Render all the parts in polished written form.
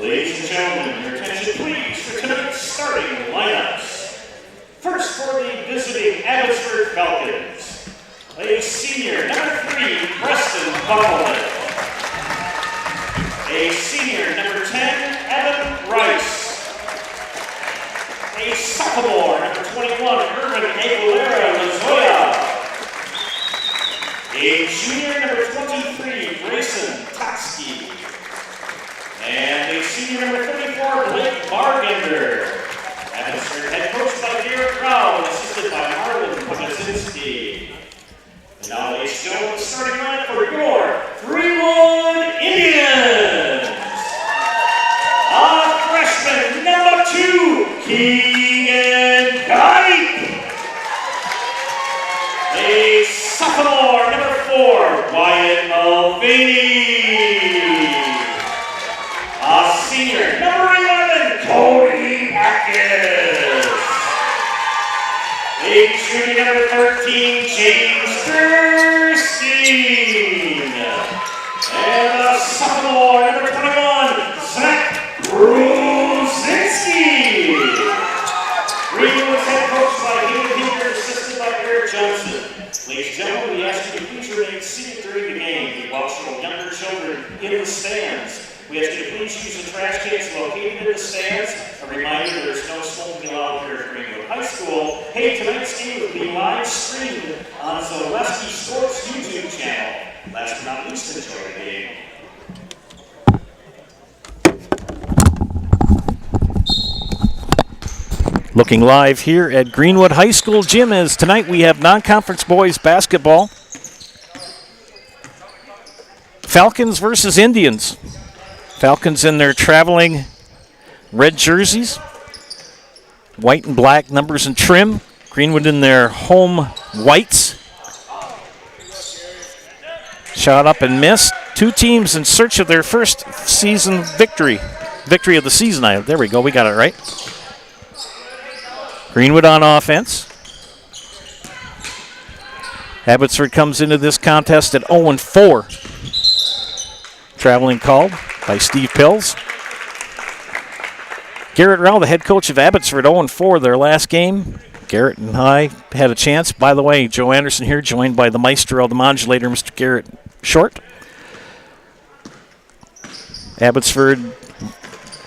Ladies and gentlemen, your attention please for tonight's starting lineups. First for the visiting Abbotsford Falcons, a senior, number 3, Preston Buckland. A senior, number 10, Evan Rice. A sophomore, number 21, Irvin Aguilera Lazoya. A junior, number 23, Grayson Totsky. And a senior, number 34, Blake Bargender. Abbotsford head coached by Garrett Rao and assisted by Marlon Kovacinski. And now, ladies and gentlemen, starting line for your Greenwood Indians. A freshman, number 2, Keegan Kite. A sophomore, number 4, Wyatt Mulvaney. A senior, number 11, Cody Atkins. A junior, number 13, James Gerstein. And a sophomore, number 21, Zach Brusinski. Greenwood's head coached by Hayden Hinker, assisted by Eric Johnson. Ladies and gentlemen, we ask you to please remain seated during the game. We welcome younger children in the stands. We ask you to please use the trash cans located in the stands. A reminder, there's no smoking allowed here at Greenwood High School. Hey, tonight's game will be live streamed on Zaleski Sports YouTube channel. Last but not least, enjoy the game. Looking live here at Greenwood High School gym as tonight we have non-conference boys basketball. Falcons versus Indians. Falcons in their traveling red jerseys, white and black numbers and trim. Greenwood in their home whites. Shot up and missed. Two teams in search of their first season victory. Victory of the season. There we go. We got it right. Greenwood on offense. Abbotsford comes into this contest at 0-4. Traveling called by Steve Pills. Garrett Rao, the head coach of Abbotsford, 0-4 their last game. Garrett and I had a chance. By the way, Joe Anderson here, joined by the maestro, the modulator, Mr. Garrett Short. Abbotsford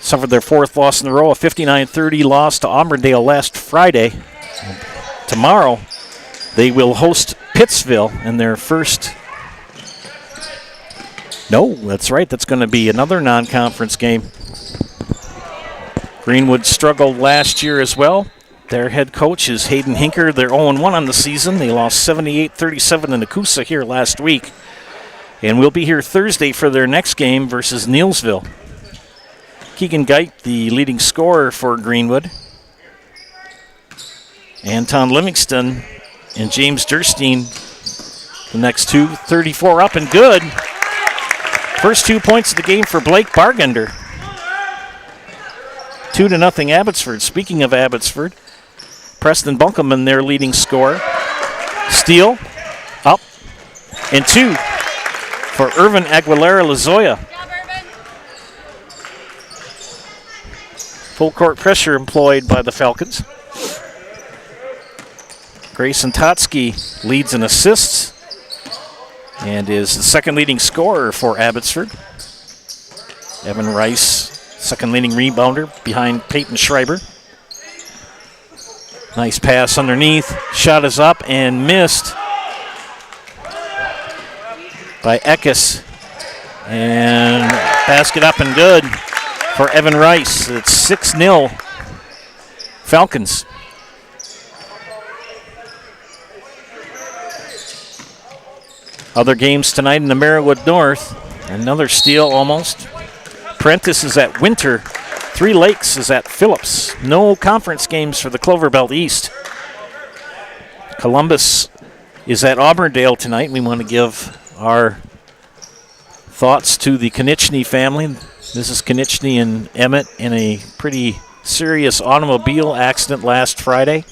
suffered their 4th loss in a row, a 59-30 loss to Auburndale last Friday. Tomorrow, they will host Pittsville in their first. No, that's right. That's going to be another non-conference game. Greenwood struggled last year as well. Their head coach is Hayden Hinker. They're 0-1 on the season. They lost 78-37 in Nakusa here last week. And we'll be here Thursday for their next game versus Neilsville. Keegan Geit, the leading scorer for Greenwood. Anton Livingston and James Durstein, the next two, 34 up and good. First 2 points of the game for Blake Bargender. 2-0 Abbotsford. Speaking of Abbotsford, Preston Bunkelman, their leading scorer. Steal, up, and 2 for Irvin Aguilera Lazoya. Full court pressure employed by the Falcons. Grayson Totsky leads in assists and is the second leading scorer for Abbotsford. Evan Rice, second leading rebounder behind Peyton Schreiber. Nice pass underneath. Shot is up and missed by Eckes. And basket up and good for Evan Rice. It's 6-0 Falcons. Other games tonight in the Marywood North. Another steal almost. Prentice is at Winter. Three Lakes is at Phillips. No conference games for the Clover Belt East. Columbus is at Auburndale tonight. We want to give our thoughts to the Konechny family. Mrs. Konechny and Emmett in a pretty serious automobile accident last Friday.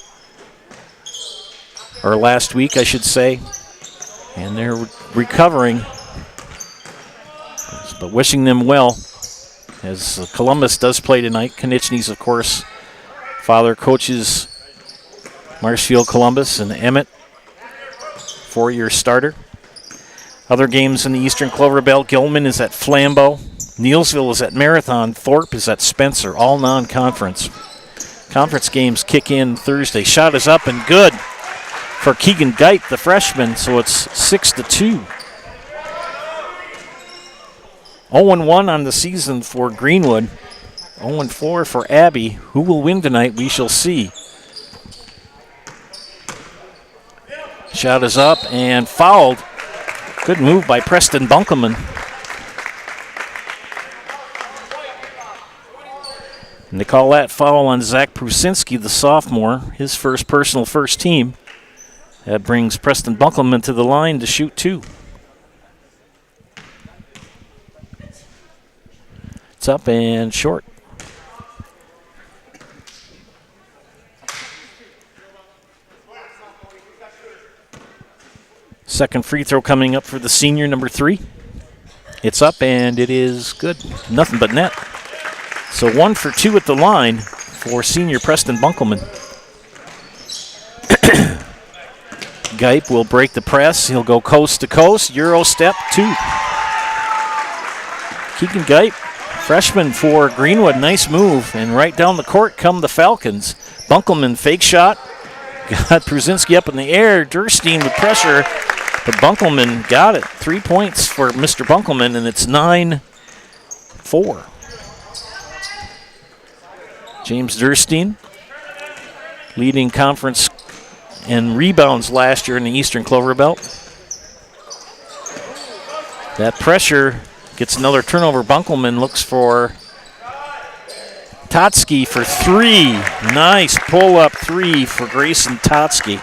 Or last week, I should say. And they're recovering. But wishing them well. as Columbus does play tonight. Konechny's, of course, father coaches Marshfield Columbus, and Emmett, 4-year starter. Other games in the Eastern Clover Belt, Gilman is at Flambeau. Neelsville is at Marathon. Thorpe is at Spencer, all non-conference. Conference games kick in Thursday. Shot is up and good for Keegan Geit, the freshman, so it's 6-2. 0-1 on the season for Greenwood. 0-4 for Abbey. Who will win tonight? We shall see. Shot is up and fouled. Good move by Preston Bunkelman. And they call that foul on Zach Prusinski, the sophomore, his first personal first team. That brings Preston Bunkelman to the line to shoot 2. It's up and short. Second free throw coming up for the senior, number 3. It's up and it is good. Nothing but net. So 1 for 2 at the line for senior Preston Bunkelman. Geip will break the press. He'll go coast to coast. Euro step 2. Keegan Geip, freshman for Greenwood. Nice move. And right down the court come the Falcons. Bunkelman fake shot. Got Prusinski up in the air. Durstein with pressure. But Bunkelman got it. 3 points for Mr. Bunkelman, and it's 9-4. James Durstein, leading conference in rebounds last year in the Eastern Clover Belt. That pressure gets another turnover. Bunkelman looks for Totsky for 3. Nice pull-up 3 for Grayson Totsky.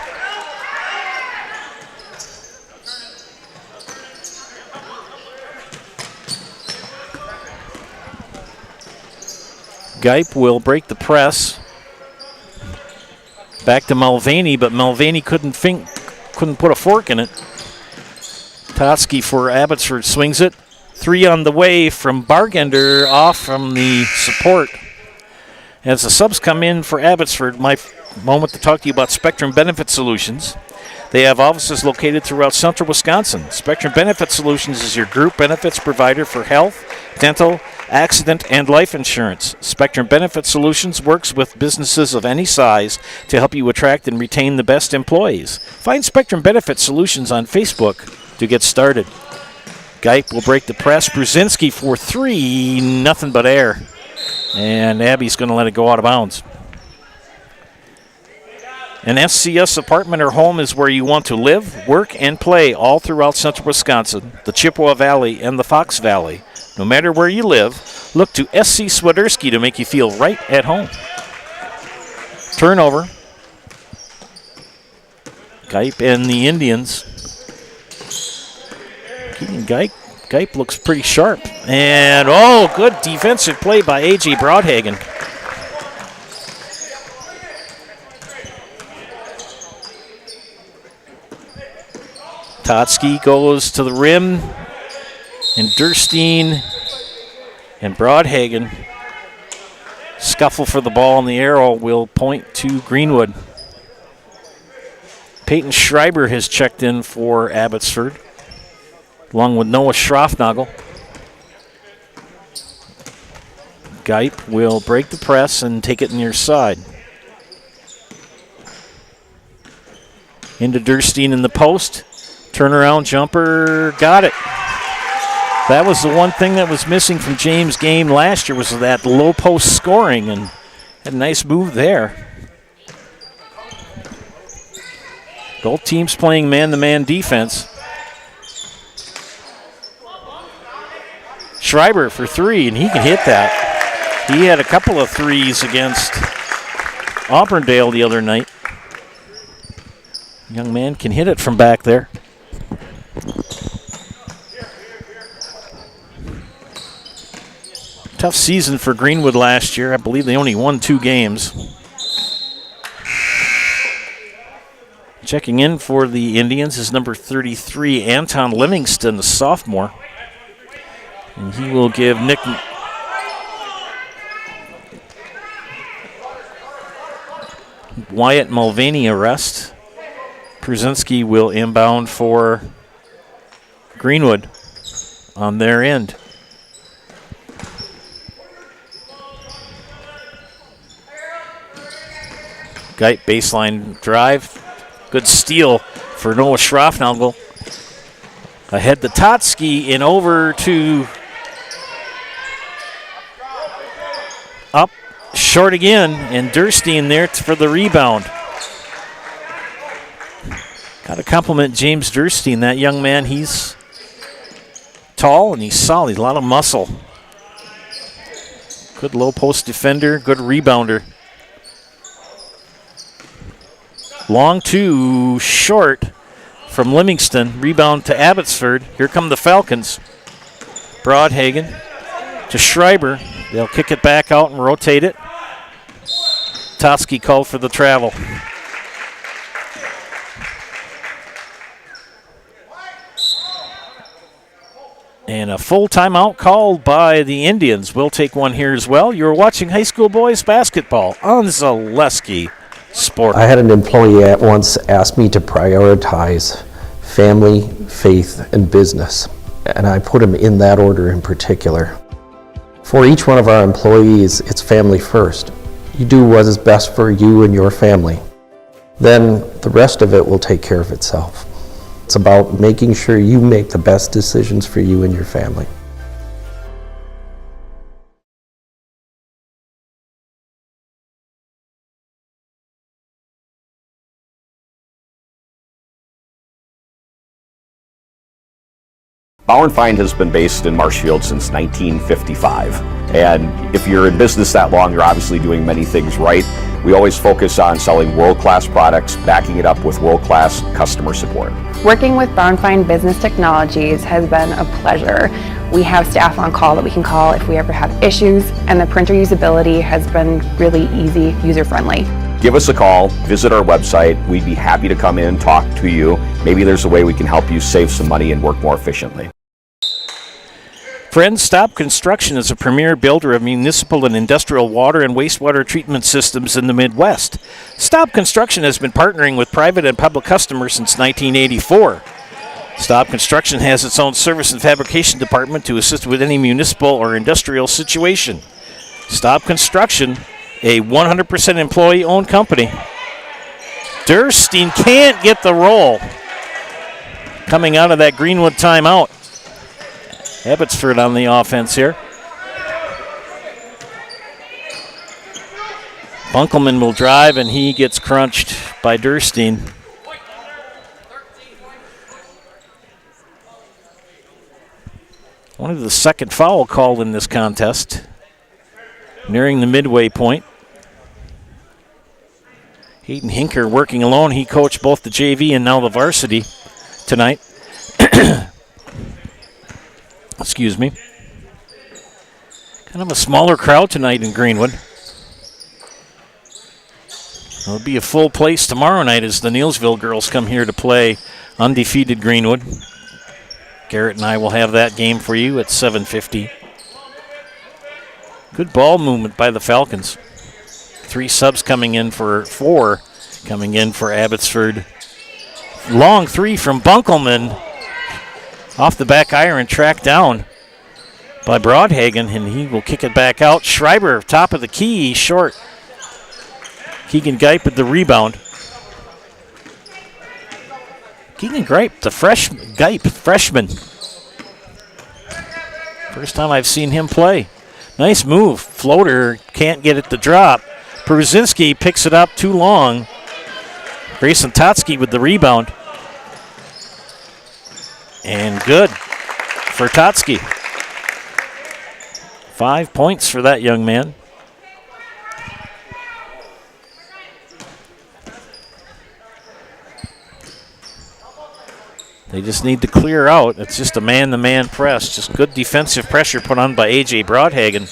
Geip will break the press. Back to Mulvaney, but Mulvaney couldn't put a fork in it. Totsky for Abbotsford swings it. 3 on the way from Bargender, off from the support. As the subs come in for Abbotsford, my moment to talk to you about Spectrum Benefit Solutions. They have offices located throughout central Wisconsin. Spectrum Benefit Solutions is your group benefits provider for health, dental, accident, and life insurance. Spectrum Benefit Solutions works with businesses of any size to help you attract and retain the best employees. Find Spectrum Benefit Solutions on Facebook to get started. Geip will break the press. Brzezinski for 3, nothing but air. And Abby's going to let it go out of bounds. An SCS apartment or home is where you want to live, work, and play all throughout central Wisconsin, the Chippewa Valley, and the Fox Valley. No matter where you live, look to SC Swiderski to make you feel right at home. Turnover. Geip and the Indians. Keegan Geip looks pretty sharp. And, good defensive play by A.J. Broadhagen. Totsky goes to the rim, and Durstein and Broadhagen scuffle for the ball, and the arrow will point to Greenwood. Peyton Schreiber has checked in for Abbotsford, along with Noah Schroffnagel. Geip will break the press and take it near side. Into Durstein in the post. Turnaround jumper, got it. That was the one thing that was missing from James' game last year, was that low post scoring, and had a nice move there. Both teams playing man-to-man defense. Schreiber for 3, and he can hit that. He had a couple of threes against Auburndale the other night. Young man can hit it from back there. Tough season for Greenwood last year. I believe they only won 2 games. Checking in for the Indians is number 33, Anton Livingston, the sophomore. And he will give Nick Wyatt Mulvaney arrest. Pruszinski will inbound for Greenwood on their end. Geit baseline drive. Good steal for Noah Schroffnagel. Ahead to Totsky and over to up short again, and Durstein there for the rebound. Got to compliment James Durstein, that young man. He's tall and he's solid, a lot of muscle. Good low post defender, good rebounder. Long two, short from Livingston. Rebound to Abbotsford. Here come the Falcons. Broadhagen to Schreiber. They'll kick it back out and rotate it. Totsky called for the travel. And a full timeout called by the Indians. We'll take one here as well. You're watching high school boys basketball on Zaleski Sport. I had an employee at once ask me to prioritize family, faith, and business, and I put them in that order in particular. For each one of our employees, it's family first. You do what is best for you and your family. Then the rest of it will take care of itself. It's about making sure you make the best decisions for you and your family. Bauer & Feind has been based in Marshfield since 1955. And if you're in business that long, you're obviously doing many things right. We always focus on selling world-class products, backing it up with world-class customer support. Working with Bauer & Feind Business Technologies has been a pleasure. We have staff on call that we can call if we ever have issues, and the printer usability has been really easy, user-friendly. Give us a call, visit our website. We'd be happy to come in, talk to you. Maybe there's a way we can help you save some money and work more efficiently. Friends Stop Construction is a premier builder of municipal and industrial water and wastewater treatment systems in the Midwest. Stop Construction has been partnering with private and public customers since 1984. Stop Construction has its own service and fabrication department to assist with any municipal or industrial situation. Stop Construction, a 100% employee-owned company. Durstein can't get the roll. Coming out of that Greenwood timeout. Abbotsford on the offense here. Bunkelman will drive, and he gets crunched by Durstein. Only the second foul called in this contest. Nearing the midway point. Hayden Hinker working alone. He coached both the JV and now the varsity tonight. Excuse me. Kind of a smaller crowd tonight in Greenwood. It'll be a full place tomorrow night as the Neilsville girls come here to play undefeated Greenwood. Garrett and I will have that game for you at 7:50. Good ball movement by the Falcons. 4 coming in for Abbotsford. Long three from Bunkelman. Off the back iron, tracked down by Broadhagen, and he will kick it back out. Schreiber, top of the key, short. Keegan Geit with the rebound. Keegan Geit, the freshman. First time I've seen him play. Nice move. Floater, can't get it to drop. Pruszinski picks it up too long. Grayson Totsky with the rebound. And good for Totsky. 5 points for that young man. They just need to clear out. It's just a man-to-man press. Just good defensive pressure put on by A.J. Broadhagen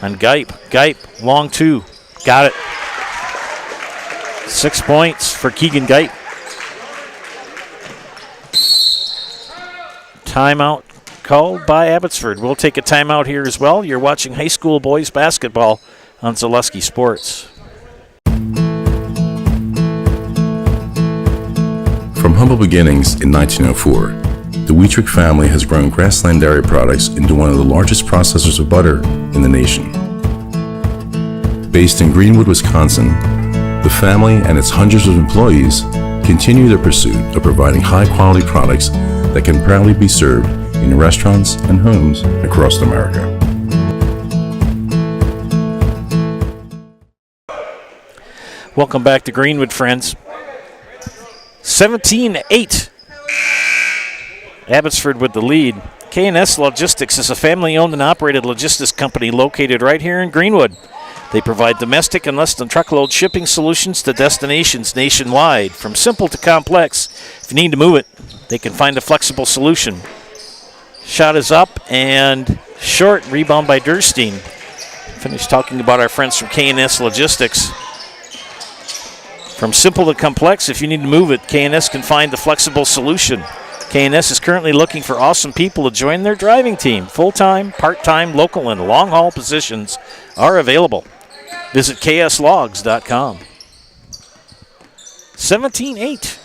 on Geit. Geit, long two. Got it. 6 points for Keegan Geit. Timeout called by Abbotsford. We'll take a timeout here as well. You're watching high school boys basketball on Zaleski Sports. From humble beginnings in 1904, the Wheatrick family has grown Grassland Dairy Products into one of the largest processors of butter in the nation. Based in Greenwood, Wisconsin, the family and its hundreds of employees continue their pursuit of providing high-quality products that can proudly be served in restaurants and homes across America. Welcome back to Greenwood, friends. 17-8. Abbotsford with the lead. K&S Logistics is a family-owned and operated logistics company located right here in Greenwood. They provide domestic and less than truckload shipping solutions to destinations nationwide, from simple to complex. If you need to move it, they can find a flexible solution. Shot is up and short, rebound by Durstein. Finished talking about our friends from K&S Logistics. From simple to complex, if you need to move it, K&S can find the flexible solution. K&S is currently looking for awesome people to join their driving team. Full-time, part-time, local, and long-haul positions are available. Visit kslogs.com. 17-8.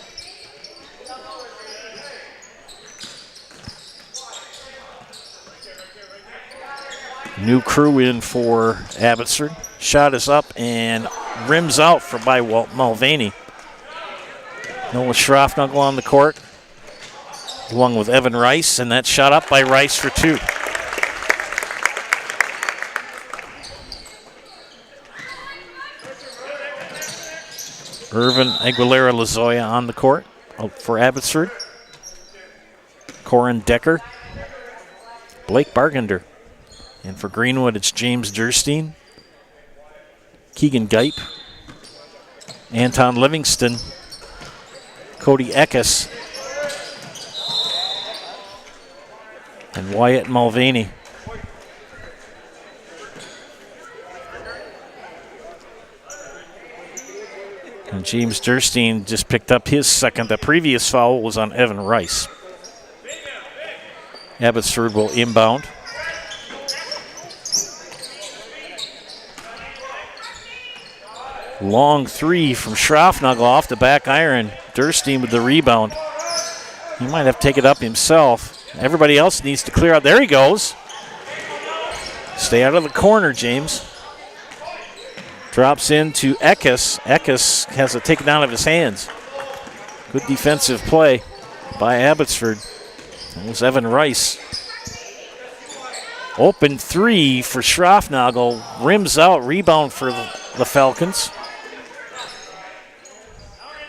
New crew in for Abbotsford. Shot is up and rims out by Mulvaney. Noah Schroffnagel on the court, along with Evan Rice, and that shot up by Rice for two. Irvin Aguilera Lazoya on the court for Abbotsford. Corin Decker. Blake Bargender. And for Greenwood, it's James Durstein. Keegan Gipe. Anton Livingston. Cody Eckes. And Wyatt Mulvaney. And James Durstein just picked up his second. The previous foul was on Evan Rice. Abbotsford will inbound. Long three from Schroffnagel off the back iron. Durstein with the rebound. He might have to take it up himself. Everybody else needs to clear out. There he goes. Stay out of the corner, James. Drops into Eckes. Eckes has it taken out of his hands. Good defensive play by Abbotsford. That was Evan Rice. Open three for Schroffnagel. Rims out. Rebound for the Falcons.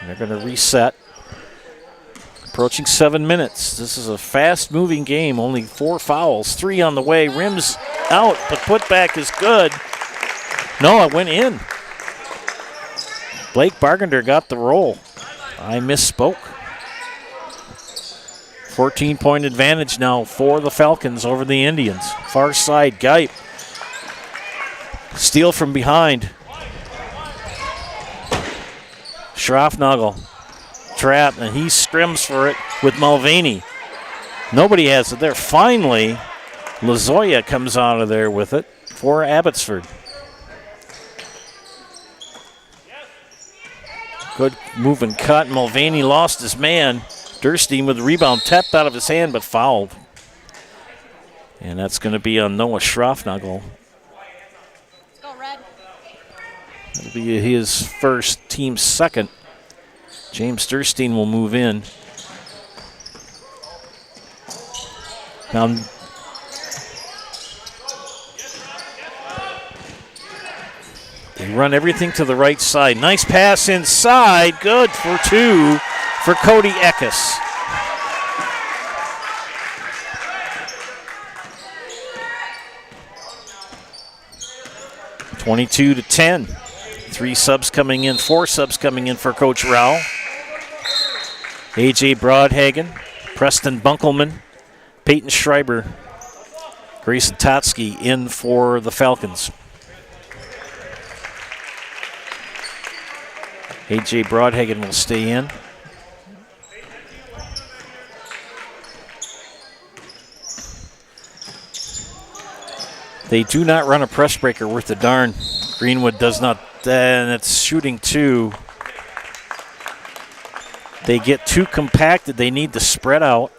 And they're going to reset. Approaching 7 minutes. This is a fast-moving game. Only 4 fouls. 3 on the way. Rims out, but putback is good. No, it went in. Blake Bargender got the roll. I misspoke. 14-point advantage now for the Falcons over the Indians. Far side, Gipe. Steal from behind. Schroffnagel. Trap, and he scrims for it with Mulvaney. Nobody has it there. Finally, Lazoya comes out of there with it for Abbotsford. Good move and cut. Mulvaney lost his man. Durstein with the rebound, tapped out of his hand, but fouled. And that's going to be on Noah Schroffnagel. That'll be his first, team's second. James Durstein will move in. Now, they run everything to the right side. Nice pass inside. Good for two for Cody Eckes. (22-10). 3 subs coming in, 4 subs coming in for Coach Rao. A.J. Broadhagen, Preston Bunkelman, Peyton Schreiber, Grayson Totsky in for the Falcons. A.J. Broadhagen will stay in. They do not run a press breaker worth a darn. Greenwood does not, and it's shooting 2. They get too compacted. They need to spread out.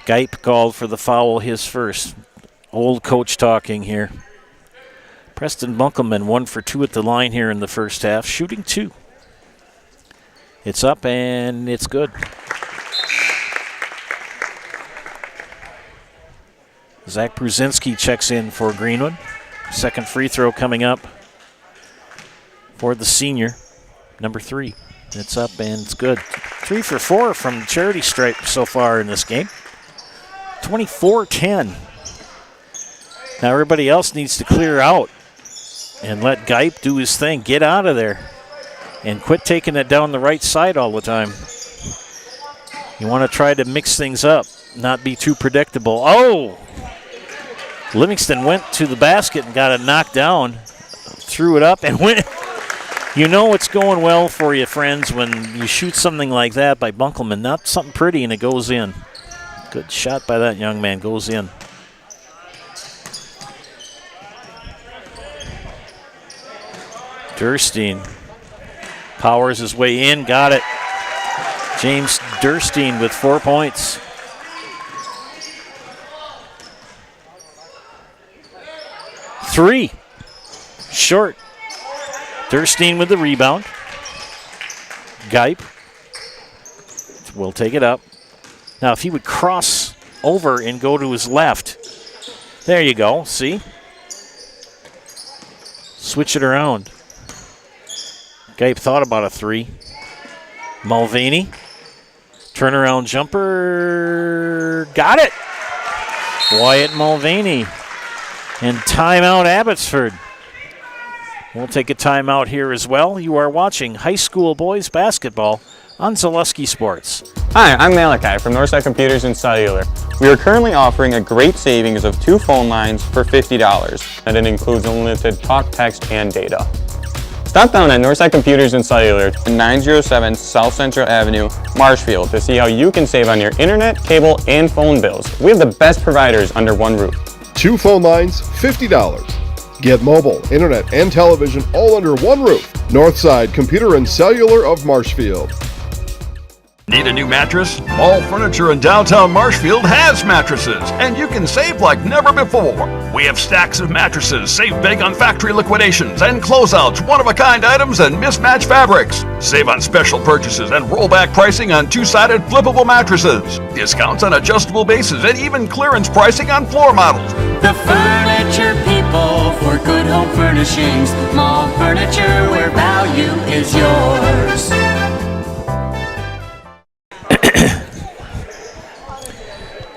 Gipe called for the foul, his first. Old coach talking here. Preston Bunkelman 1 for 2 at the line here in the first half, shooting 2. It's up and it's good. Zach Brzezinski checks in for Greenwood. Second free throw coming up for the senior, number 3. It's up and it's good. 3 for 4 from the charity stripe so far in this game. 24-10. Now everybody else needs to clear out and let Gipe do his thing. Get out of there and quit taking it down the right side all the time. You want to try to mix things up, not be too predictable. Oh! Livingston went to the basket and got it knocked down, threw it up and went. You know it's going well for you, friends, when you shoot something like that by Bunkelman. Not something pretty and it goes in. Good shot by that young man, goes in. Durstein powers his way in, got it. James Durstein with 4 points. Three, short. Durstein with the rebound. Gipe will take it up. Now if he would cross over and go to his left. There you go, see? Switch it around. Gipe thought about a 3. Mulvaney. Turnaround jumper. Got it! Wyatt Mulvaney. And timeout Abbotsford. We'll take a timeout here as well. You are watching high school boys basketball on Zaleski Sports. Hi, I'm Malachi from Northside Computers and Cellular. We are currently offering a great savings of 2 phone lines for $50, and it includes unlimited talk, text, and data. Stop down at Northside Computers and Cellular at 907 South Central Avenue, Marshfield, to see how you can save on your internet, cable, and phone bills. We have the best providers under one roof. 2 phone lines, $50. Get mobile, internet, and television all under one roof. Northside Computer and Cellular of Marshfield. Need a new mattress? Mall Furniture in downtown Marshfield has mattresses, and you can save like never before. We have stacks of mattresses, save big on factory liquidations and closeouts, one-of-a-kind items, and mismatched fabrics. Save on special purchases and rollback pricing on 2-sided flippable mattresses. Discounts on adjustable bases and even clearance pricing on floor models. The furniture people for good home furnishings. Mall Furniture, where value is yours.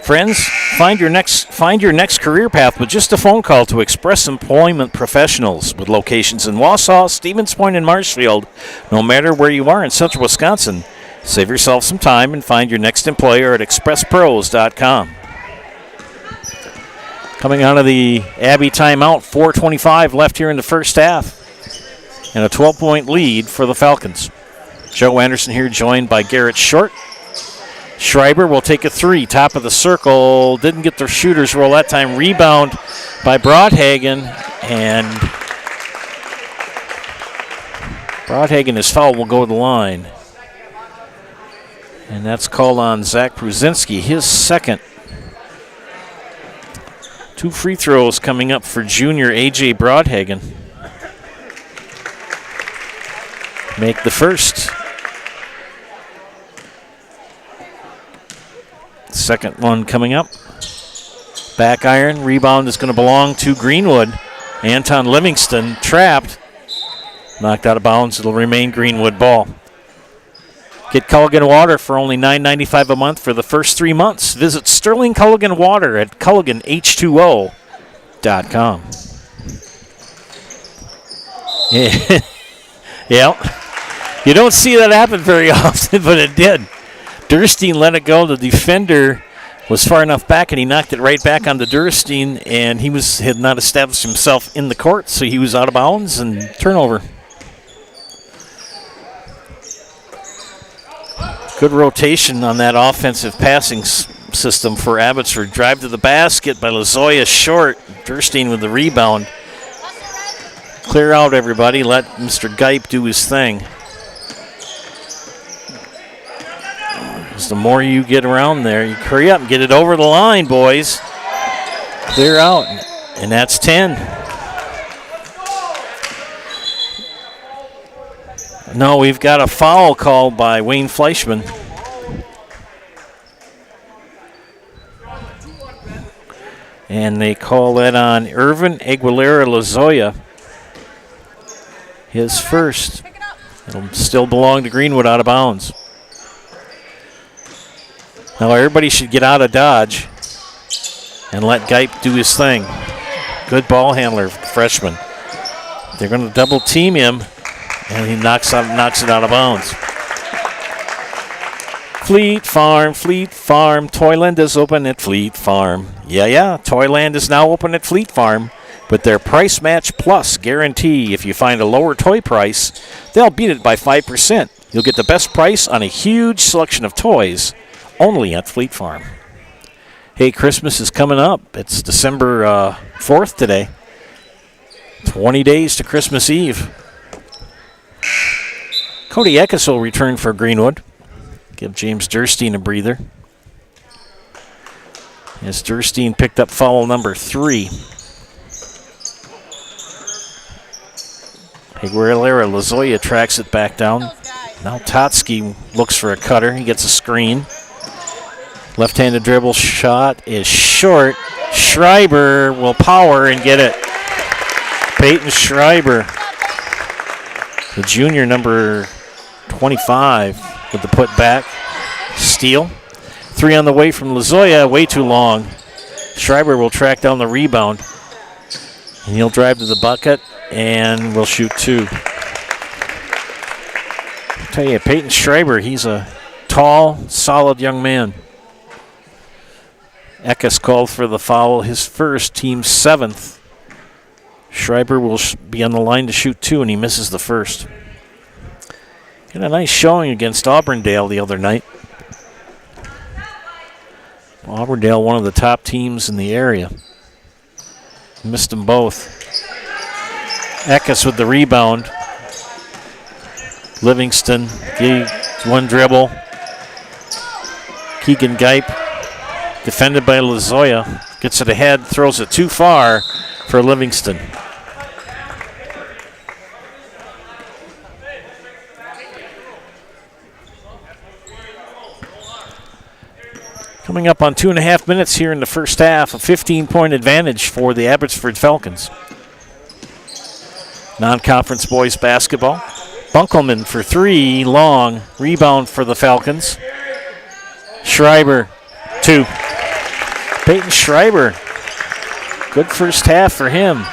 Friends, find your next career path with just a phone call to Express Employment Professionals with locations in Wausau, Stevens Point, and Marshfield. No matter where you are in central Wisconsin, save yourself some time and find your next employer at expresspros.com. Coming out of the Abbey timeout, 4:25 left here in the first half, and a 12-point lead for the Falcons. Joe Anderson here, joined by Garrett Short. Schreiber will take a 3, top of the circle. Didn't get the shooter's roll that time. Rebound by Broadhagen, and Broadhagen is fouled, will go to the line. And that's called on Zach Brzezinski, his second. 2 free throws coming up for junior A.J. Broadhagen. Make the first. Second one coming up. Back iron. Rebound is going to belong to Greenwood. Anton Livingston trapped. Knocked out of bounds. It'll remain Greenwood ball. Get Culligan Water for only $9.95 a month for the first 3 months. Visit Sterling Culligan Water at CulliganH2O.com. Yeah. You don't see that happen very often, but it did. Durstein let it go. The defender was far enough back, and he knocked it right back onto Durstein, and he had not established himself in the court, so he was out of bounds and turnover. Good rotation on that offensive passing system for Abbotsford. Drive to the basket by Lazoya Short. Durstein with the rebound. Clear out, everybody. Let Mr. Gipe do his thing. Because the more you get around there, you hurry up and get it over the line, boys. Clear out, and that's 10. No, we've got a foul called by Wayne Fleischman. And they call that on Irvin Aguilera-Lozoya. His first. It'll still belong to Greenwood out of bounds. Now everybody should get out of dodge and let Geip do his thing. Good ball handler, freshman. They're going to double team him, and he knocks it out of bounds. Fleet Farm. Toyland is open at Fleet Farm. Yeah. Toyland is now open at Fleet Farm with their Price Match Plus guarantee. If you find a lower toy price, they'll beat it by 5%. You'll get the best price on a huge selection of toys only at Fleet Farm. Hey, Christmas is coming up. It's December 4th today. 20 days to Christmas Eve. Cody Eckes will return for Greenwood. Give James Durstein a breather. As Durstein picked up foul number 3. Aguilera-Lozoya tracks it back down. Now Totsky looks for a cutter. He gets a screen. Left-handed dribble shot is short. Schreiber will power and get it. Peyton Schreiber, the junior, number 25, with the put back. Steal. 3 on the way from Lozoya, way too long. Schreiber will track down the rebound. And he'll drive to the bucket and will shoot 2. I'll tell you, Peyton Schreiber, he's a tall, solid young man. Eckes called for the foul, his first, team 7th. Schreiber will be on the line to shoot 2, and he misses the first. Had a nice showing against Auburndale the other night. Auburndale, one of the top teams in the area. Missed them both. Eckes with the rebound. Livingston gave one dribble. Keegan Geip, defended by Lozoya, gets it ahead, throws it too far for Livingston. Coming up on 2.5 minutes here in the first half, a 15-point advantage for the Abbotsford Falcons. Non-conference boys basketball. Bunkelman for 3, long. Rebound for the Falcons. Schreiber, 2. Peyton Schreiber, good first half for him.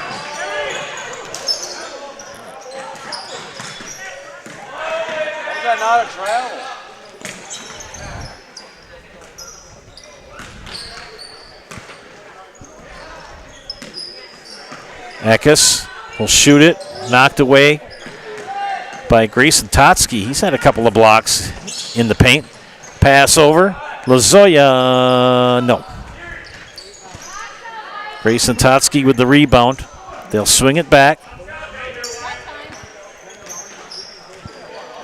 Eckes will shoot it, knocked away by Grayson Totsky. He's had a couple of blocks in the paint. Pass over. Lozoya, no. Grayson Totsky with the rebound. They'll swing it back.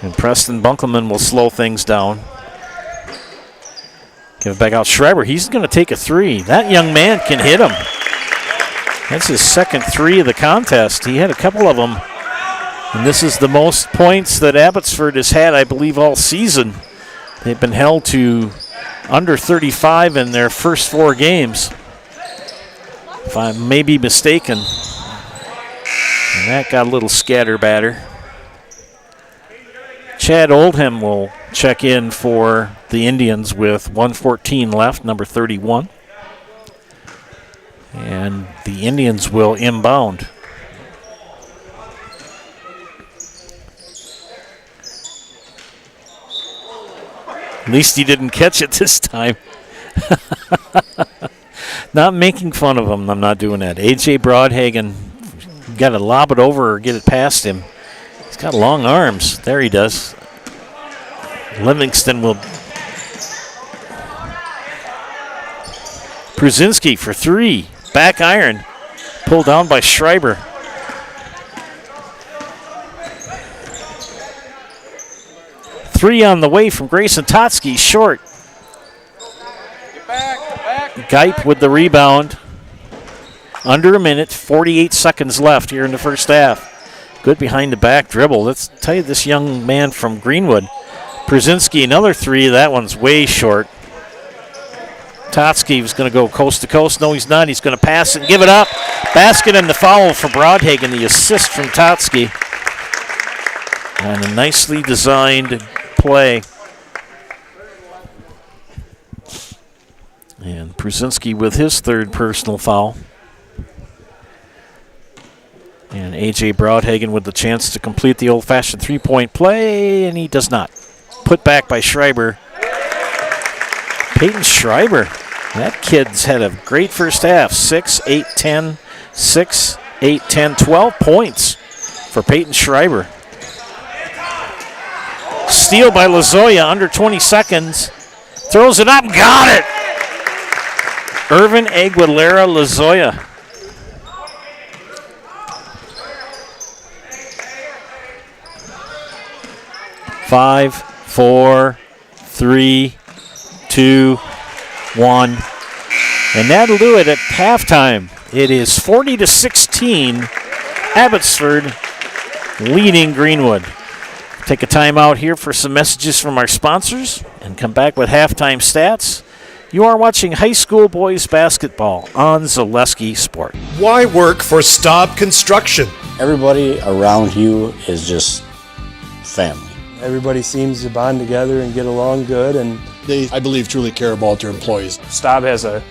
And Preston Bunkelman will slow things down. Give it back out. Schreiber, he's going to take a 3. That young man can hit him. That's his second 3 of the contest. He had a couple of them. And this is the most points that Abbotsford has had, I believe, all season. They've been held to under 35 in their first 4 games, if I may be mistaken. And that got a little scatter-batter. Chad Oldham will check in for the Indians with 1:14 left, number 31. And the Indians will inbound. At least he didn't catch it this time. Not making fun of him. I'm not doing that. A.J. Broadhagen, got to lob it over or get it past him. He's got long arms. There he does. Livingston will. Pruzinski for 3. Back iron. Pulled down by Schreiber. Three on the way from Grayson Totsky, short. Geip with the rebound. Under a minute, 48 seconds left here in the first half. Good behind the back dribble. Let's tell you, this young man from Greenwood. Brzezinski, another three. That one's way short. Totsky was going to go coast to coast. No, he's not. He's going to pass and give it up. Basket and the foul for Broadhagen. The assist from Totsky. And a nicely designed play. And Brzezinski with his third personal foul. And A.J. Broadhagen with the chance to complete the old-fashioned three-point play, and he does not. Put back by Schreiber. Peyton Schreiber. That kid's had a great first half. 6, 8, 10, 6, 8, 10, 12 points for Peyton Schreiber. Steal by Lozoya, under 20 seconds. Throws it up, got it! Irvin Aguilera Lozoya. 5, 4, 3, 2, 1. And that'll do it at halftime. It is 40-16, Abbotsford leading Greenwood. Take a time out here for some messages from our sponsors and come back with halftime stats. You are watching high school boys basketball on Zaleski Sport. Why work for Staub Construction? Everybody around you is just family. Everybody seems to bond together and get along good, and They, I believe, truly care about their employees. Staub has a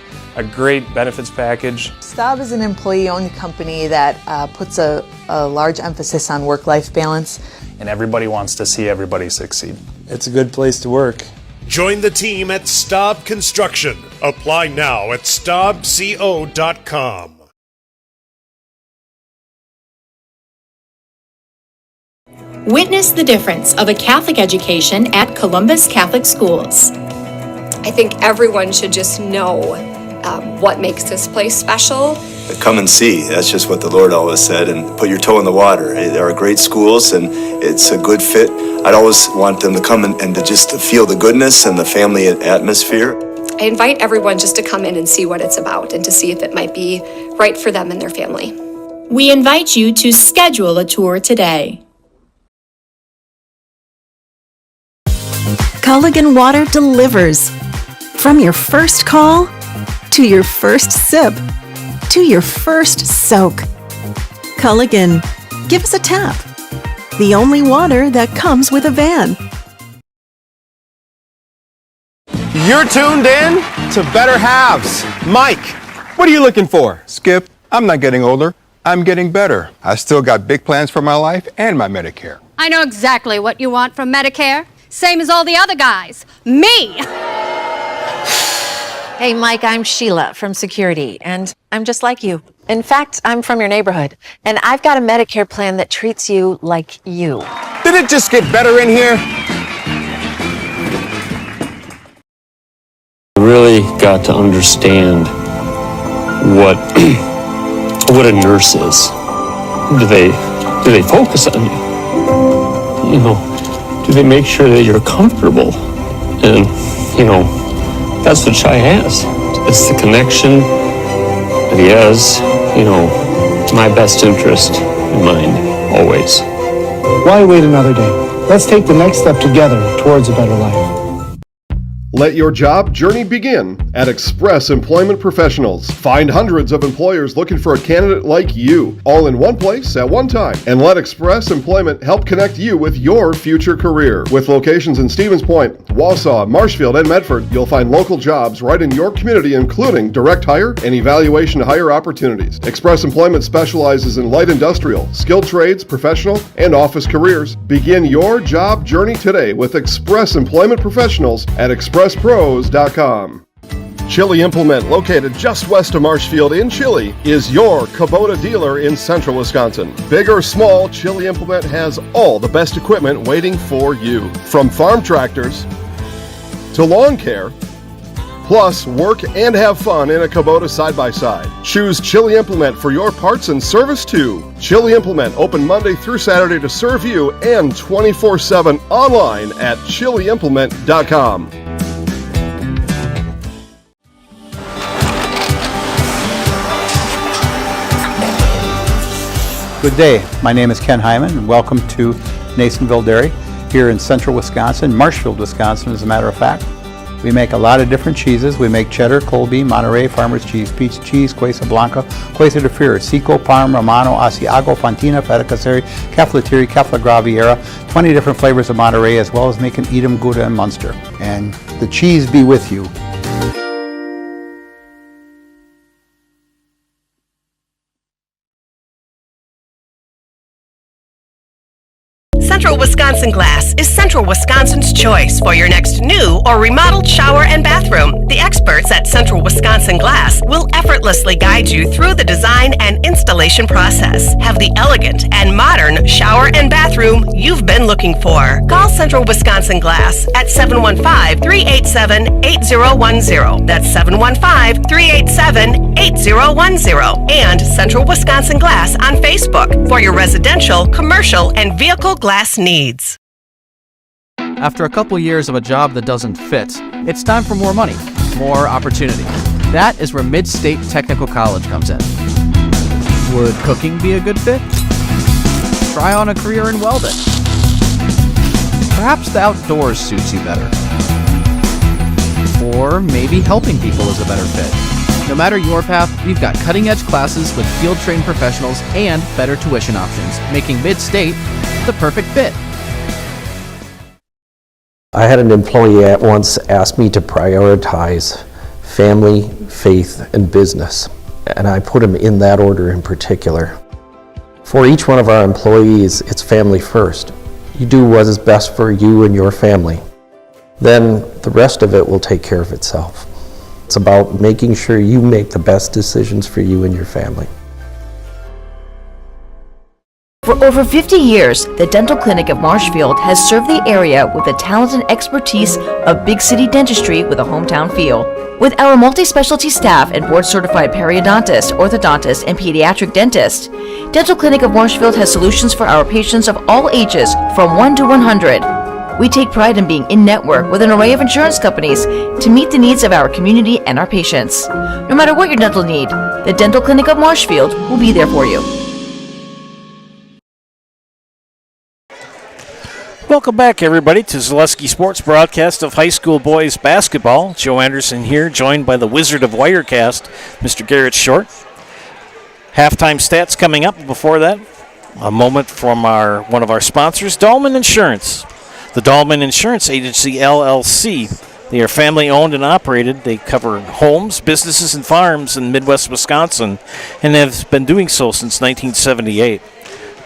great benefits package. Staub is an employee-owned company that puts a large emphasis on work-life balance. And everybody wants to see everybody succeed. It's a good place to work. Join the team at Staub Construction. Apply now at staubco.com. Witness the difference of a Catholic education at Columbus Catholic Schools. I think everyone should just know what makes this place special. Come and see. That's just what the Lord always said, and put your toe in the water. There are great schools, and it's a good fit. I'd always want them to come and to just to feel the goodness and the family atmosphere. I invite everyone just to come in and see what it's about and to see if it might be right for them and their family. We invite you to schedule a tour today. Culligan Water delivers. From your first call, to your first sip, to your first soak. Culligan, give us a tap. The only water that comes with a van. You're tuned in to Better Halves. Mike, what are you looking for? Skip, I'm not getting older. I'm getting better. I still got big plans for my life and my Medicare. I know exactly what you want from Medicare. Same as all the other guys. Me! Hey, Mike, I'm Sheila from Security, and I'm just like you. In fact, I'm from your neighborhood, and I've got a Medicare plan that treats you like you. Did it just get better in here? Really got to understand what a nurse is. Do they focus on you? You know, do they make sure that you're comfortable? And, you know, that's what Shai has. It's the connection that he has, you know, my best interest in mind, always. Why wait another day? Let's take the next step together towards a better life. Let your job journey begin at Express Employment Professionals. Find hundreds of employers looking for a candidate like you, all in one place at one time. And let Express Employment help connect you with your future career. With locations in Stevens Point, Wausau, Marshfield, and Medford, you'll find local jobs right in your community, including direct hire and evaluation to hire opportunities. Express Employment specializes in light industrial, skilled trades, professional, and office careers. Begin your job journey today with Express Employment Professionals at expresspros.com. Chili Implement, located just west of Marshfield in Chili, is your Kubota dealer in central Wisconsin. Big or small, Chili Implement has all the best equipment waiting for you. From farm tractors to lawn care, plus work and have fun in a Kubota side-by-side. Choose Chili Implement for your parts and service too. Chili Implement, open Monday through Saturday to serve you and 24/7 online at chiliimplement.com. Good day. My name is Ken Hyman, and welcome to Nasonville Dairy here in central Wisconsin, Marshfield, Wisconsin, as a matter of fact. We make a lot of different cheeses. We make cheddar, Colby, Monterey, Farmer's Cheese, Peach Cheese, Quesa Blanca, Quesa de Fear, Seco, Parm, Romano, Asiago, Fontina, Feta Caseri, Caflateri, Cafla Graviera, 20 different flavors of Monterey, as well as making Edam, Gouda, and Munster. And the cheese be with you. Central Wisconsin Glass is Central Wisconsin's choice for your next new or remodeled shower and bathroom. The experts at Central Wisconsin Glass will effortlessly guide you through the design and installation process. Have the elegant and modern shower and bathroom you've been looking for. Call Central Wisconsin Glass at 715-387-8010. That's 715-387-8010. And Central Wisconsin Glass on Facebook for your residential, commercial, and vehicle glass needs. After a couple years of a job that doesn't fit, it's time for more money, more opportunity. That is where Mid-State Technical College comes in. Would cooking be a good fit? Try on a career in welding. Perhaps the outdoors suits you better. Or maybe helping people is a better fit. No matter your path, we've got cutting-edge classes with field-trained professionals and better tuition options, making Mid-State the perfect fit. I had an employee at once ask me to prioritize family, faith, and business, and I put them in that order in particular. For each one of our employees, it's family first. You do what is best for you and your family. Then the rest of it will take care of itself. It's about making sure you make the best decisions for you and your family. For over 50 years, the Dental Clinic of Marshfield has served the area with the talent and expertise of big city dentistry with a hometown feel. With our multi-specialty staff and board-certified periodontist, orthodontist, and pediatric dentist, Dental Clinic of Marshfield has solutions for our patients of all ages from 1 to 100. We take pride in being in-network with an array of insurance companies to meet the needs of our community and our patients. No matter what your dental need, the Dental Clinic of Marshfield will be there for you. Welcome back, everybody, to Zaleski Sports broadcast of high school boys basketball. Joe Anderson here, joined by the Wizard of Wirecast, Mr. Garrett Short. Halftime stats coming up. Before that, a moment from one of our sponsors, Dahlman Insurance. The Dahlman Insurance Agency, LLC. They are family-owned and operated. They cover homes, businesses, and farms in Midwest Wisconsin and have been doing so since 1978.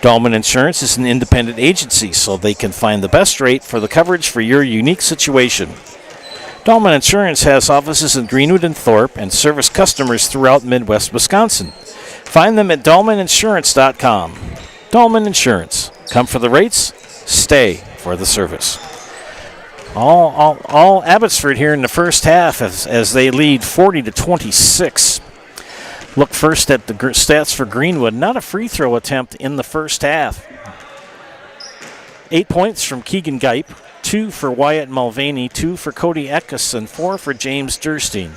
Dahlman Insurance is an independent agency, so they can find the best rate for the coverage for your unique situation. Dahlman Insurance has offices in Greenwood and Thorpe and service customers throughout Midwest Wisconsin. Find them at dahlmaninsurance.com. Dahlman Insurance. Come for the rates, stay for the service. All Abbotsford here in the first half as they lead 40-26. Look first at the stats for Greenwood. Not a free throw attempt in the first half. 8 points from Keegan Geip, 2 for Wyatt Mulvaney, 2 for Cody Eckes, and 4 for James Durstein.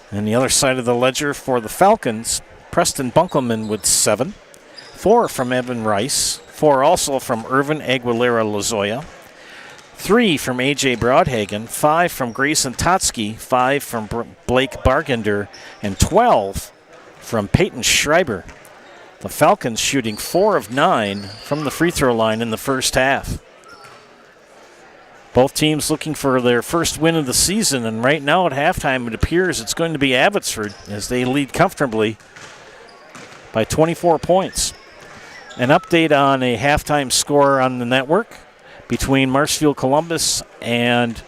And the other side of the ledger for the Falcons, Preston Bunkelman with 7, 4 from Evan Rice, 4 also from Irvin Aguilera-Lozoya, 3 from A.J. Broadhagen, 5 from Grayson Totsky, 5 from Blake Bargender, and 12 from Peyton Schreiber. The Falcons shooting 4 of 9 from the free throw line in the first half. Both teams looking for their first win of the season, and right now at halftime it appears it's going to be Abbotsford as they lead comfortably by 24 points. An update on a halftime score on the network between Marshfield Columbus and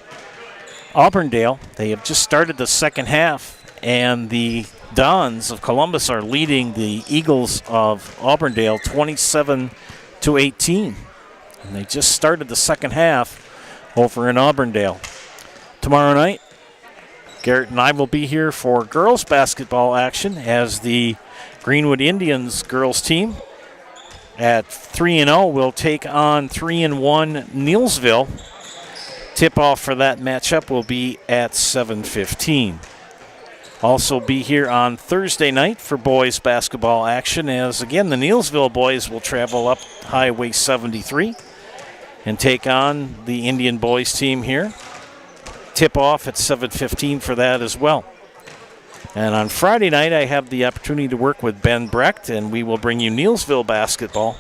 Auburndale. They have just started the second half, and the Dons of Columbus are leading the Eagles of Auburndale 27-18. And they just started the second half over in Auburndale. Tomorrow night, Garrett and I will be here for girls basketball action as the Greenwood Indians girls team at 3-0 will take on 3-1 Neillsville. Tip-off for that matchup will be at 7:15. Also be here on Thursday night for boys basketball action, as again the Neelsville boys will travel up Highway 73 and take on the Indian boys team here. Tip off at 7:15 for that as well. And on Friday night I have the opportunity to work with Ben Brecht, and we will bring you Neelsville basketball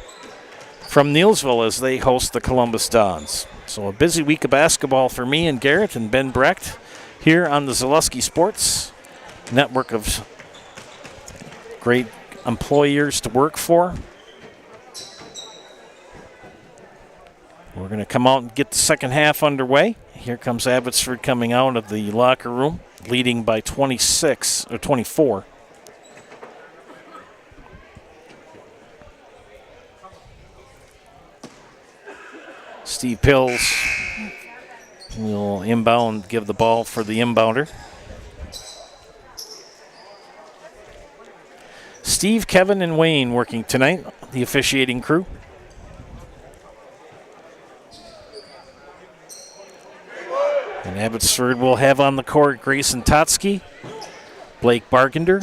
from Neelsville as they host the Columbus Dons. So a busy week of basketball for me and Garrett and Ben Brecht here on the Zaleski Sports network of great employers to work for. We're going to come out and get the second half underway. Here comes Abbotsford coming out of the locker room, leading by 26 or 24. Steve Pills will inbound, give the ball for the inbounder. Steve, Kevin, and Wayne working tonight, the officiating crew. And Abbotsford will have on the court Grayson Totsky, Blake Bargender,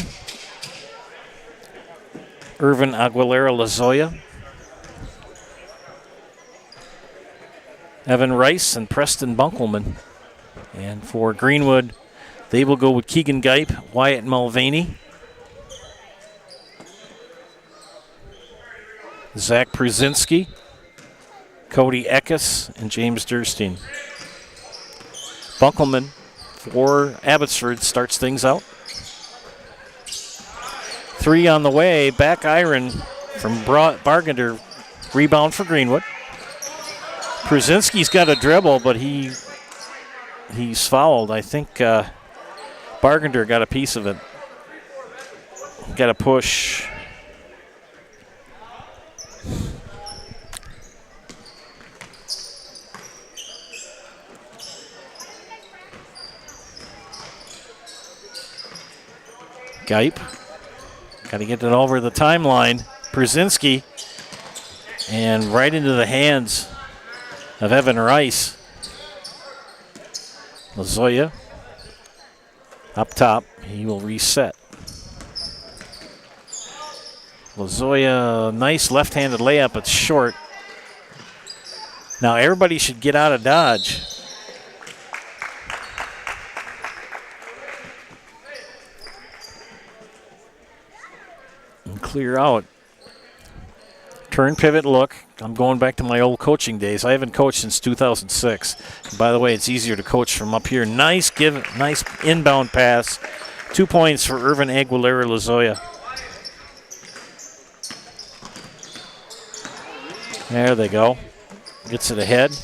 Irvin Aguilera-Lazoya, Evan Rice, and Preston Bunkelman. And for Greenwood, they will go with Keegan Gipe, Wyatt Mulvaney, Zach Pruzinski, Cody Eckes, and James Durstein. Bunkelman for Abbotsford starts things out. 3 on the way, back iron from Bargender, rebound for Greenwood. Pruzinski's got a dribble, but he's fouled. I think Bargender got a piece of it. Got a push. Gipe. Got to get it over the timeline. Pruzinski. And right into the hands of Evan Rice. Lazoya. Up top. He will reset. Lazoya, nice left-handed layup. It's short. Now everybody should get out of Dodge. And clear out. Turn, pivot, look. I'm going back to my old coaching days. I haven't coached since 2006. And by the way, it's easier to coach from up here. Nice inbound pass. 2 points for Irvin Aguilera-Lazoya. There they go. Gets it ahead.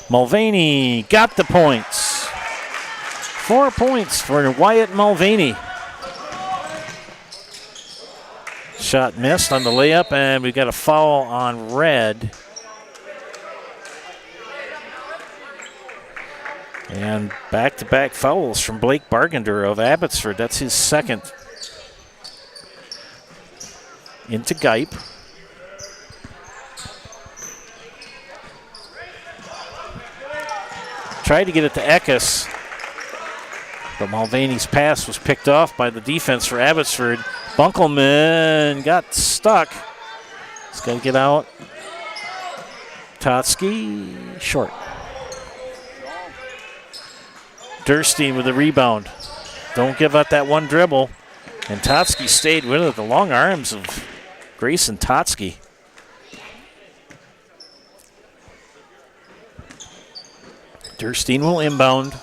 Mulvaney got the points. 4 points for Wyatt Mulvaney. Shot missed on the layup, and we got a foul on Red. And back-to-back fouls from Blake Bargender of Abbotsford. That's his second. Into Gipe. Tried to get it to Eckes, but Mulvaney's pass was picked off by the defense for Abbotsford. Bunkelman got stuck. He's got to get out. Totsky, short. Durstein with the rebound. Don't give up that one dribble. And Totsky stayed with it. The long arms of Grayson Totsky. Durstein will inbound.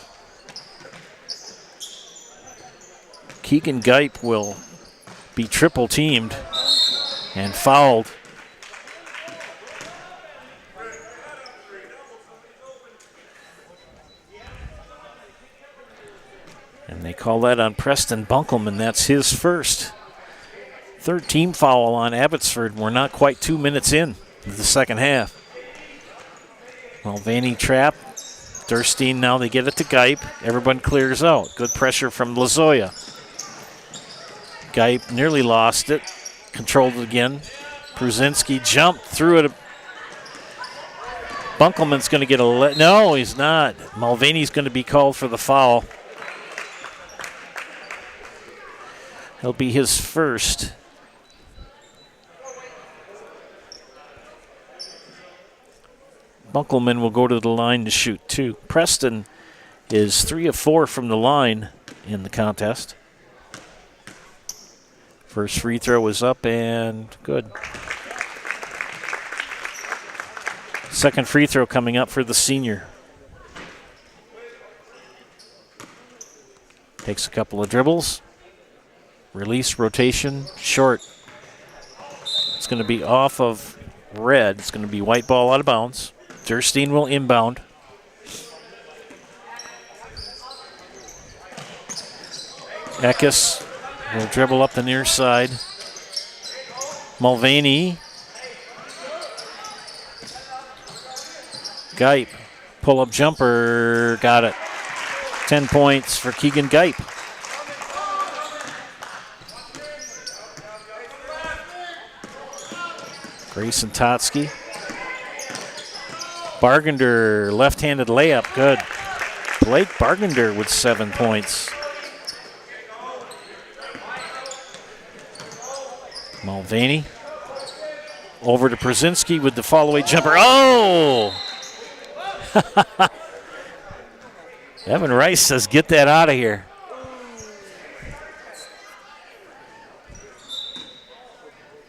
Keegan Gipe will be triple teamed and fouled. And they call that on Preston Bunkelman. That's his first. Third team foul on Abbotsford. We're not quite 2 minutes in the second half. Mulvaney trap. Durstein, now they get it to Gipe. Everyone clears out. Good pressure from Lazoya. Gipe nearly lost it. Controlled it again. Pruzinski jumped through it. Bunkelman's going to get no, he's not. Mulvaney's going to be called for the foul. He'll be his first. Bunkelman will go to the line to shoot 2. Preston is 3 of 4 from the line in the contest. First free throw is up and good. Second free throw coming up for the senior. Takes a couple of dribbles. Release, rotation, short. It's going to be off of red. It's going to be white ball out of bounds. Durstein will inbound. Eckes will dribble up the near side. Mulvaney. Gipe. Pull-up jumper. Got it. 10 points for Keegan Gipe. Grayson Totsky. Bargender, left-handed layup, good. Blake Bargender with 7 points. Mulvaney. Over to Brzezinski with the fall-away jumper. Oh! Evan Rice says, get that out of here.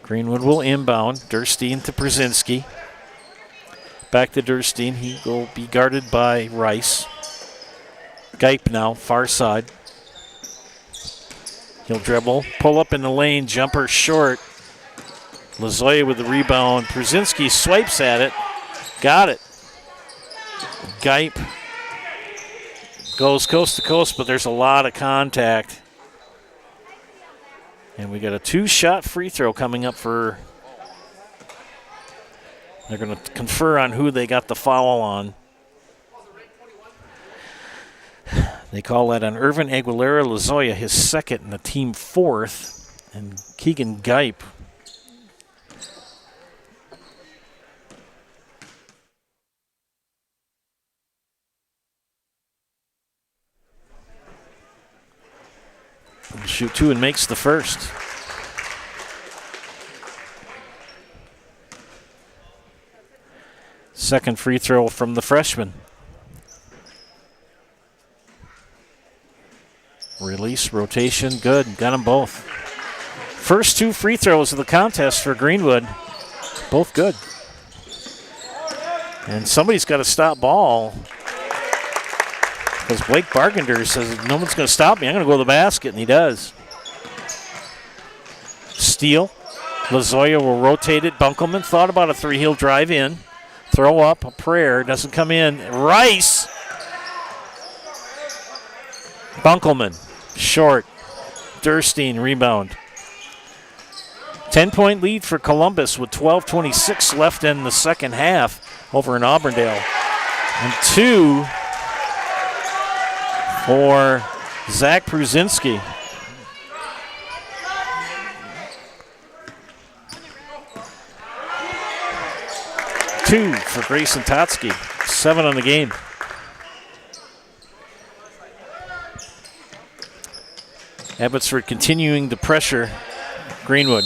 Greenwood will inbound. Durstein to Brzezinski. Back to Durstein. He will be guarded by Rice. Gipe now, far side. He'll dribble. Pull up in the lane. Jumper short. Lazoya with the rebound. Brzezinski swipes at it. Got it. Gipe goes coast to coast, but there's a lot of contact. And we got a 2-shot free throw coming up for... They're going to confer on who they got the foul on. They call that on Irvin Aguilera Lazoya, his second and the team 4th. And Keegan Gipe. Will shoot 2 and makes the first. Second free throw from the freshman. Release, rotation, good. Got them both. First 2 free throws of the contest for Greenwood. Both good. And somebody's got to stop ball. Because Blake Bargender says, no one's going to stop me. I'm going to go to the basket, and he does. Steal. Lazoya will rotate it. Bunkelman thought about a 3. He'll drive in. Throw up, a prayer, doesn't come in. Rice. Bunkelman, short. Durstein, rebound. 10-point lead for Columbus with 12:26 left in the second half over in Auburndale. And 2 for Zach Brzezinski. Two for Grayson Totsky. 7 on the game. Abbotsford continuing to pressure Greenwood.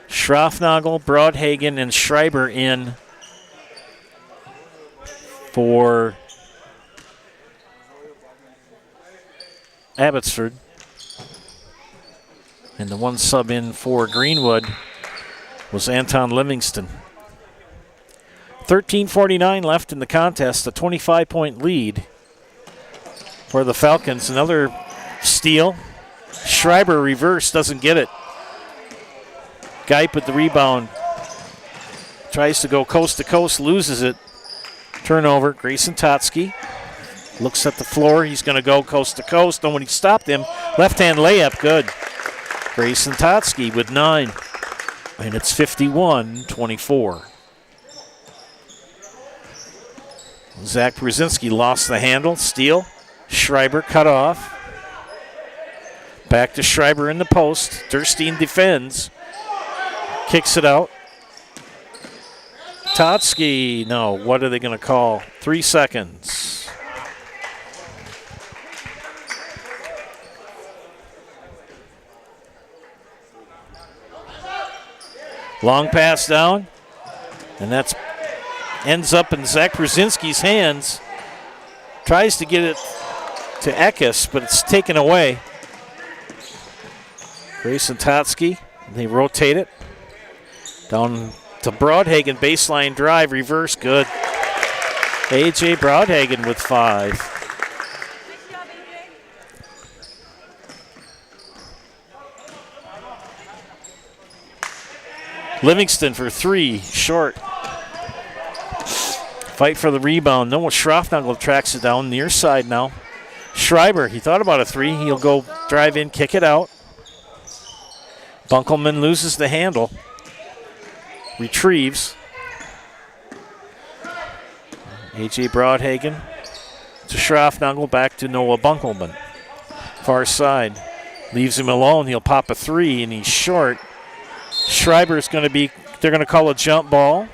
Schraffnagel, Broadhagen, and Schreiber in for Abbotsford. And the one sub in for Greenwood was Anton Livingston. 13:49 left in the contest, a 25-point lead for the Falcons. Another steal. Schreiber reverse, doesn't get it. Gipe with the rebound. Tries to go coast to coast, loses it. Turnover, Grayson Totsky. Looks at the floor, he's going to go coast to coast. Nobody stopped him. Left-hand layup, good. Grayson Totsky with 9. And it's 51-24. Zach Brzezinski lost the handle. Steal. Schreiber cut off. Back to Schreiber in the post. Durstein defends. Kicks it out. Totsky, no, what are they going to call? 3 seconds. Long pass down, and that ends up in Zach Brzezinski's hands. Tries to get it to Eckes, but it's taken away. Grayson Totsky, they rotate it. Down to Broadhagen, baseline drive, reverse, good. A.J. Broadhagen with 5. Livingston for 3, short. Fight for the rebound. Noah Schroffnagel tracks it down near side now. Schreiber, he thought about a 3. He'll go drive in, kick it out. Bunkelman loses the handle. Retrieves. A.J. Broadhagen to Schroffnagel, back to Noah Bunkelman. Far side. Leaves him alone. He'll pop a 3, and he's short. Schreiber's going to be, they're going to call a jump ball.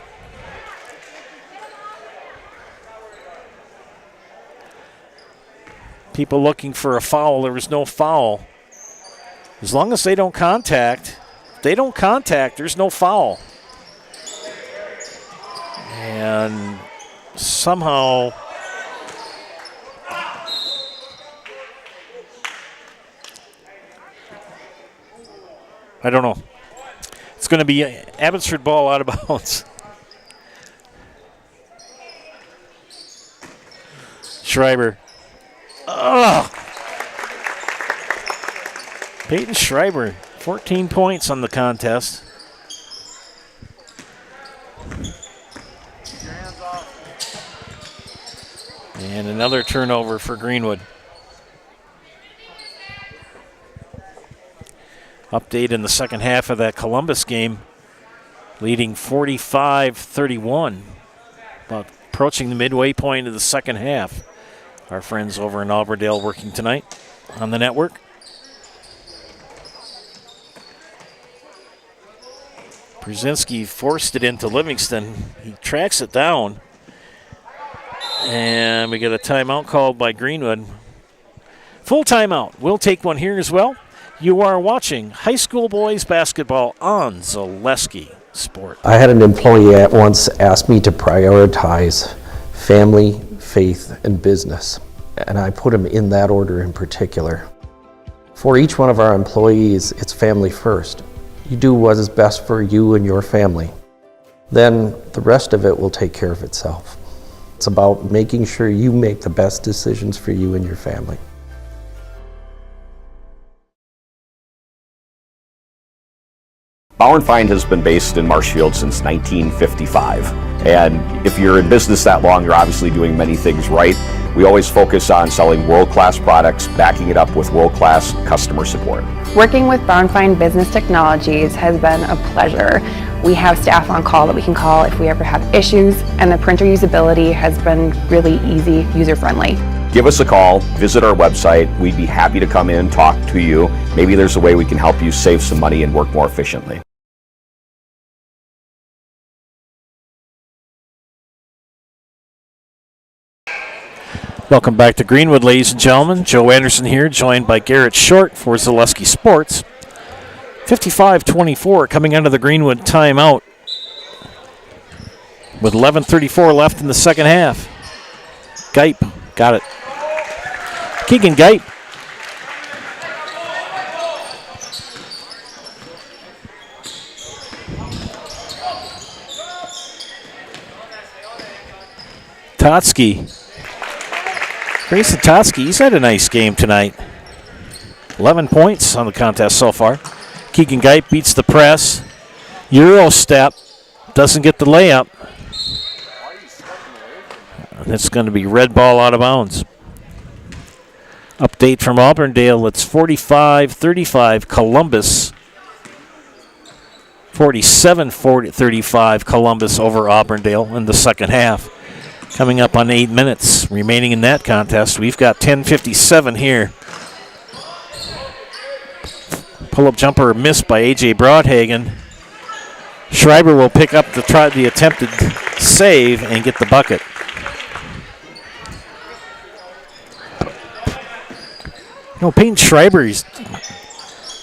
People looking for a foul. There was no foul. As long as they don't contact, there's no foul. And somehow I don't know. It's going to be Abbotsford ball out of bounds. Schreiber. Ugh. Peyton Schreiber, 14 points on the contest. And another turnover for Greenwood. Update in the second half of that Columbus game, leading 45-31. About approaching the midway point of the second half. Our friends over in Auburndale working tonight on the network. Brzezinski forced it into Livingston. He tracks it down. And we get a timeout called by Greenwood. Full timeout. We'll take one here as well. You are watching high school boys basketball on Zaleski Sport. I had an employee at once ask me to prioritize family, faith, and business, and I put them in that order in particular. For each one of our employees, it's family first. You do what is best for you and your family. Then the rest of it will take care of itself. It's about making sure you make the best decisions for you and your family. Bauer & Feind has been based in Marshfield since 1955. And if you're in business that long, you're obviously doing many things right. We always focus on selling world-class products, backing it up with world-class customer support. Working with Bauer & Feind Business Technologies has been a pleasure. We have staff on call that we can call if we ever have issues, and the printer usability has been really easy, user-friendly. Give us a call, visit our website. We'd be happy to come in, talk to you. Maybe there's a way we can help you save some money and work more efficiently. Welcome back to Greenwood, ladies and gentlemen. Joe Anderson here, joined by Garrett Short for Zaleski Sports. 55-24 coming out of the Greenwood timeout with 11:34 left in the second half. Gipe got it. Keegan Gipe. Totsky. Grayson Totsky, he's had a nice game tonight. 11 points on the contest so far. Keegan Gipe beats the press. Euro step. Doesn't get the layup. It's going to be red ball out of bounds. Update from Auburndale. It's 45-35 Columbus. 47-35 Columbus over Auburndale in the second half. Coming up on 8 minutes remaining in that contest. We've got 10:57 here. Pull-up jumper missed by A.J. Broadhagen. Schreiber will pick up the attempted save and get the bucket. Peyton Schreiber, he's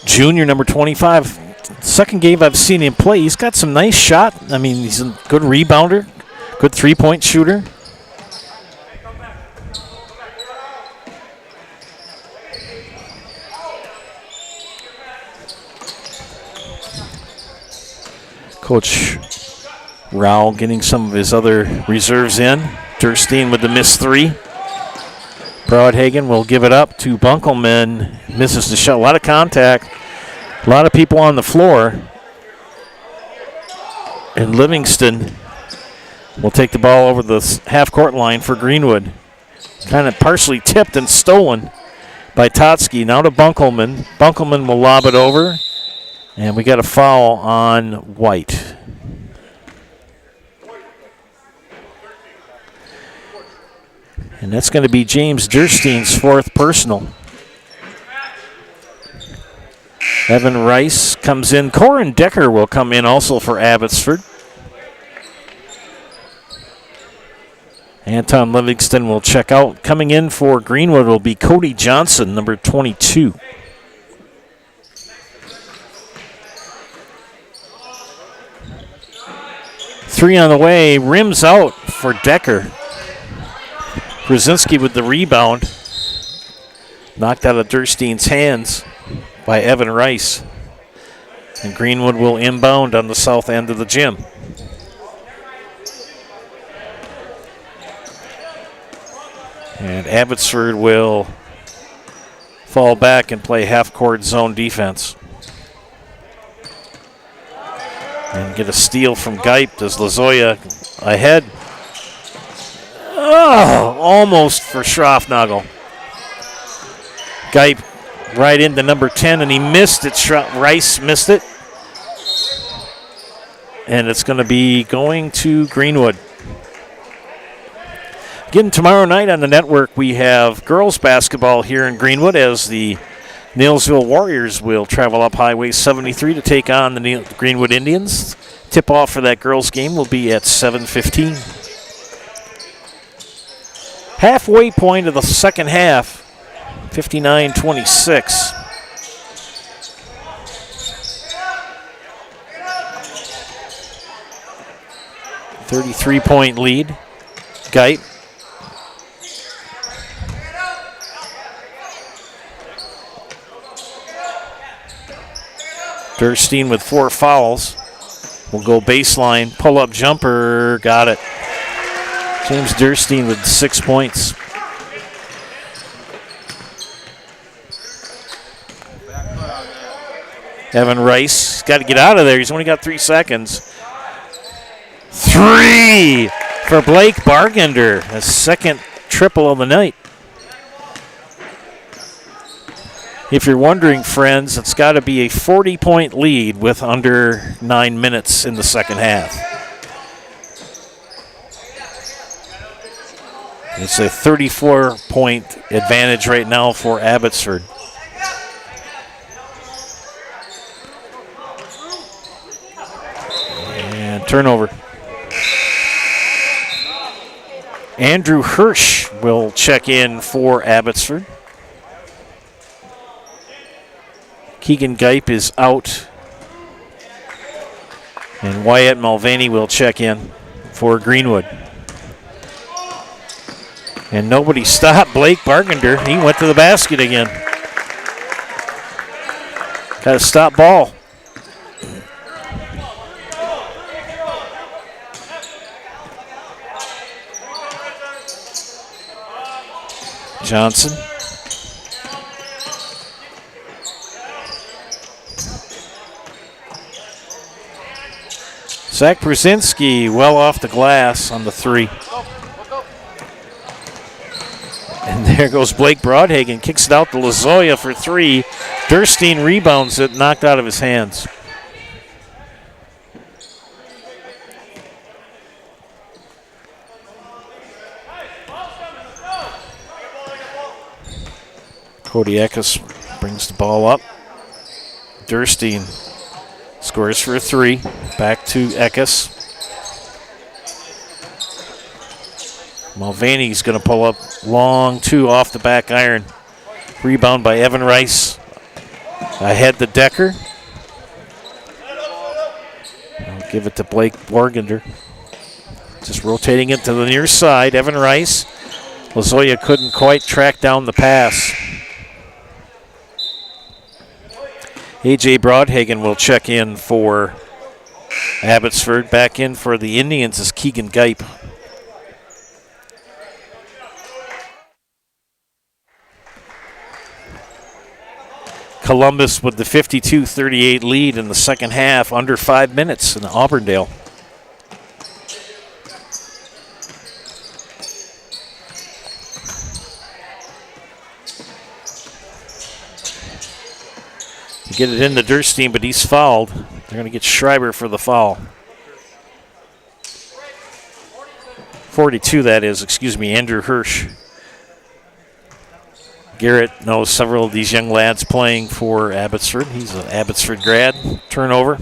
junior, number 25, Second game I've seen him play, he's got some nice shot. I mean, he's a good rebounder, good three-point shooter. Coach Rao getting some of his other reserves in. Durstein with the missed three. Broadhagen will give it up to Bunkelman. Misses the shot. A lot of contact. A lot of people on the floor. And Livingston will take the ball over the half-court line for Greenwood. Kind of partially tipped and stolen by Totsky. Now to Bunkelman. Bunkelman will lob it over. And we got a foul on White. And that's going to be James Durstein's fourth personal. Evan Rice comes in. Corin Decker will come in also for Abbotsford. Anton Livingston will check out. Coming in for Greenwood will be Cody Johnson, number 22. Three on the way. Rims out for Decker. Brzezinski with the rebound. Knocked out of Durstein's hands by Evan Rice. And Greenwood will inbound on the south end of the gym. And Abbotsford will fall back and play half-court zone defense. And get a steal from Geip as Lozoya ahead. Oh, almost for Schroffnagel. Geip right into number 10, and he missed it. Rice missed it. And it's going to be going to Greenwood. Again, tomorrow night on the network, we have girls basketball here in Greenwood as the Nailsville Warriors will travel up Highway 73 to take on the Greenwood Indians. Tip-off for that girls' game will be at 7:15. Halfway point of the second half, 59-26. .3 lead. Geip. Durstein with 4 fouls. Will go baseline, pull-up jumper, got it. James Durstein with 6 points. Evan Rice got to get out of there. He's only got 3 seconds. 3 for Blake Bargender, a second triple of the night. If you're wondering, friends, it's got to be a 40-point lead with under 9 minutes in the second half. It's a 34-point advantage right now for Abbotsford. And turnover. Andrew Hirsch will check in for Abbotsford. Keegan Geip is out. And Wyatt Mulvaney will check in for Greenwood. And nobody stopped Blake Bargender. He went to the basket again. Got a stop ball. Johnson. Zach Brzezinski well off the glass on the 3. And there goes Blake Broadhagen, kicks it out to Lozoya for 3. Durstein rebounds it, knocked out of his hands. Cody Eckes brings the ball up. Durstein scores for a 3. Back to Eckes. Mulvaney's going to pull up long 2 off the back iron. Rebound by Evan Rice. Ahead to Decker. Give it to Blake Borgender. Just rotating it to the near side. Evan Rice. Lozoya couldn't quite track down the pass. A.J. Broadhagen will check in for Abbotsford. Back in for the Indians is Keegan Gipe. Columbus with the 52-38 lead in the second half, under 5 minutes in Auburndale. To get it into Durstein, but he's fouled. They're going to get Schreiber for the foul. 42, that is, Andrew Hirsch. Garrett knows several of these young lads playing for Abbotsford. He's an Abbotsford grad. Turnover.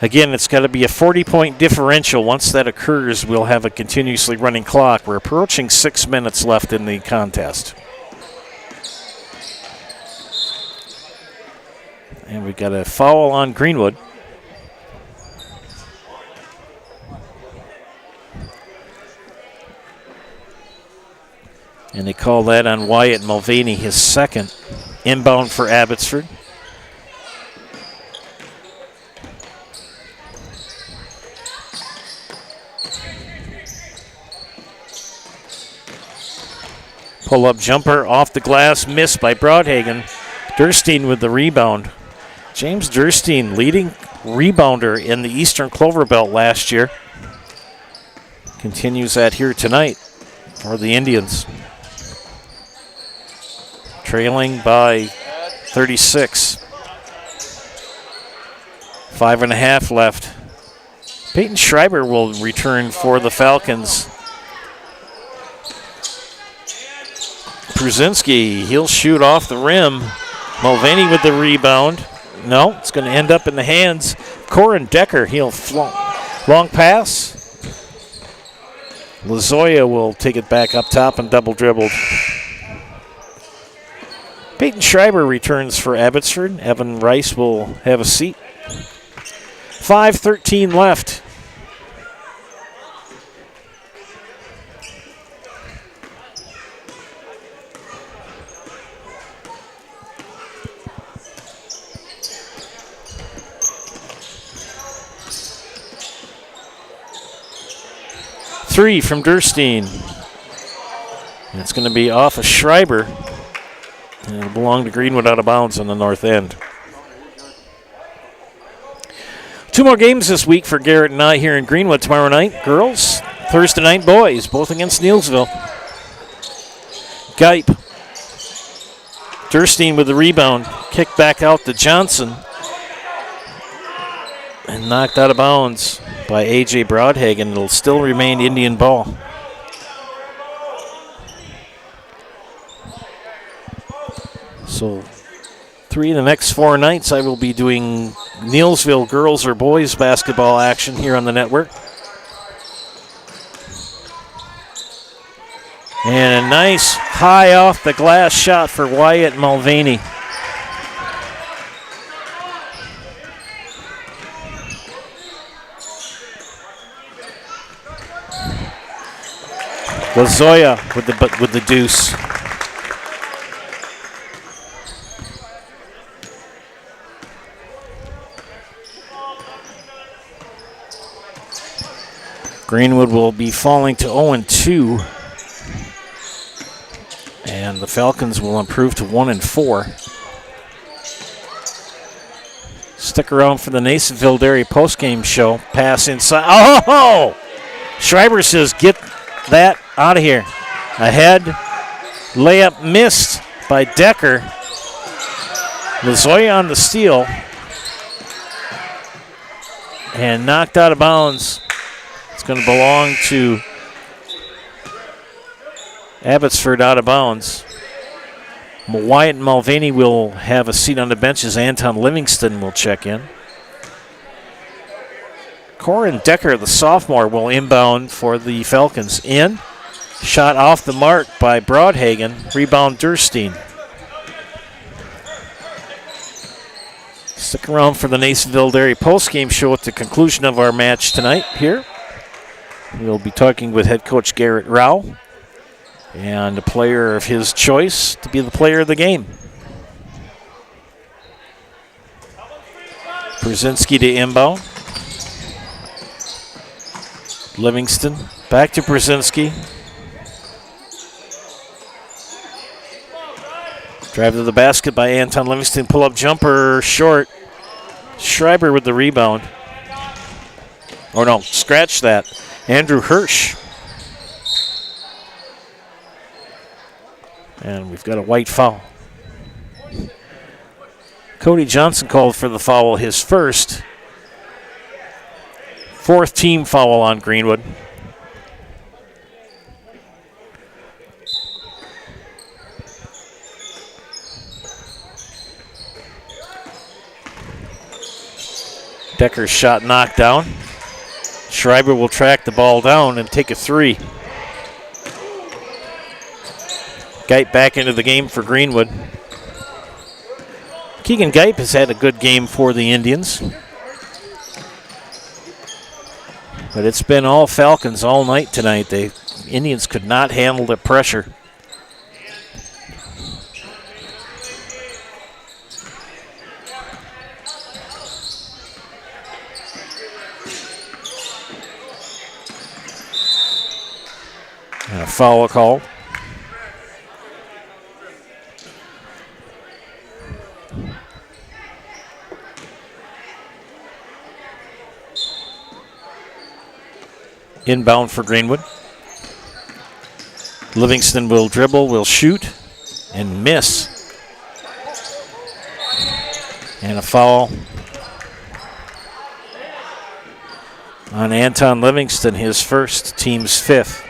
Again, it's got to be a 40-point differential. Once that occurs, we'll have a continuously running clock. We're approaching 6 minutes left in the contest. And we've got a foul on Greenwood. And they call that on Wyatt Mulvaney, his second. Inbound for Abbotsford. Pull-up jumper off the glass, missed by Broadhagen. Durstein with the rebound. James Durstein, leading rebounder in the Eastern Clover Belt last year. Continues that here tonight for the Indians. Trailing by 36. 5.5 left. Peyton Schreiber will return for the Falcons. Prusinski, he'll shoot off the rim. Mulvaney with the rebound. No, it's going to end up in the hands. Corin Decker, he'll long pass. Lozoya will take it back up top and double dribbled. Peyton Schreiber returns for Abbotsford. Evan Rice will have a seat. 5:13 left. Three from Durstein. And it's going to be off of Schreiber. And it'll belong to Greenwood out of bounds on the north end. 2 more games this week for Garrett and I here in Greenwood. Tomorrow night, girls. Thursday night, boys, both against Neilsville. Gipe. Durstein with the rebound. Kick back out to Johnson. And knocked out of bounds by A.J. Broadhagen. It'll still remain Indian ball. So 3 of the next 4 nights I will be doing Neilsville girls or boys basketball action here on the network. And a nice high off the glass shot for Wyatt Mulvaney. Lozoya with the deuce. Greenwood will be falling to 0-2. And the Falcons will improve to 1-4. Stick around for the Nasonville Dairy postgame show. Pass inside. Oh! Schreiber says, get that out of here. Ahead. Layup missed by Decker. Lozoya on the steal. And knocked out of bounds. It's going to belong to Abbotsford out of bounds. Wyatt Mulvaney will have a seat on the bench as Anton Livingston will check in. Corin Decker, the sophomore, will inbound for the Falcons. In. Shot off the mark by Broadhagen. Rebound Durstein. Stick around for the Nasonville Dairy postgame show at the conclusion of our match tonight here. We'll be talking with head coach Garrett Rao and a player of his choice to be the player of the game. Brzezinski to inbound. Livingston back to Brzezinski. Drive to the basket by Anton Livingston. Pull-up jumper short. Schreiber with the rebound. Oh no, scratch that. Andrew Hirsch. And we've got a white foul. Cody Johnson called for the foul, his first. Fourth team foul on Greenwood. Decker's shot knocked down. Schreiber will track the ball down and take a three. Geip back into the game for Greenwood. Keegan Geip has had a good game for the Indians. But it's been all Falcons all night tonight. The Indians could not handle the pressure. And a foul call. Inbound for Greenwood. Livingston will dribble, will shoot, and miss. And a foul on Anton Livingston, his first, team's fifth.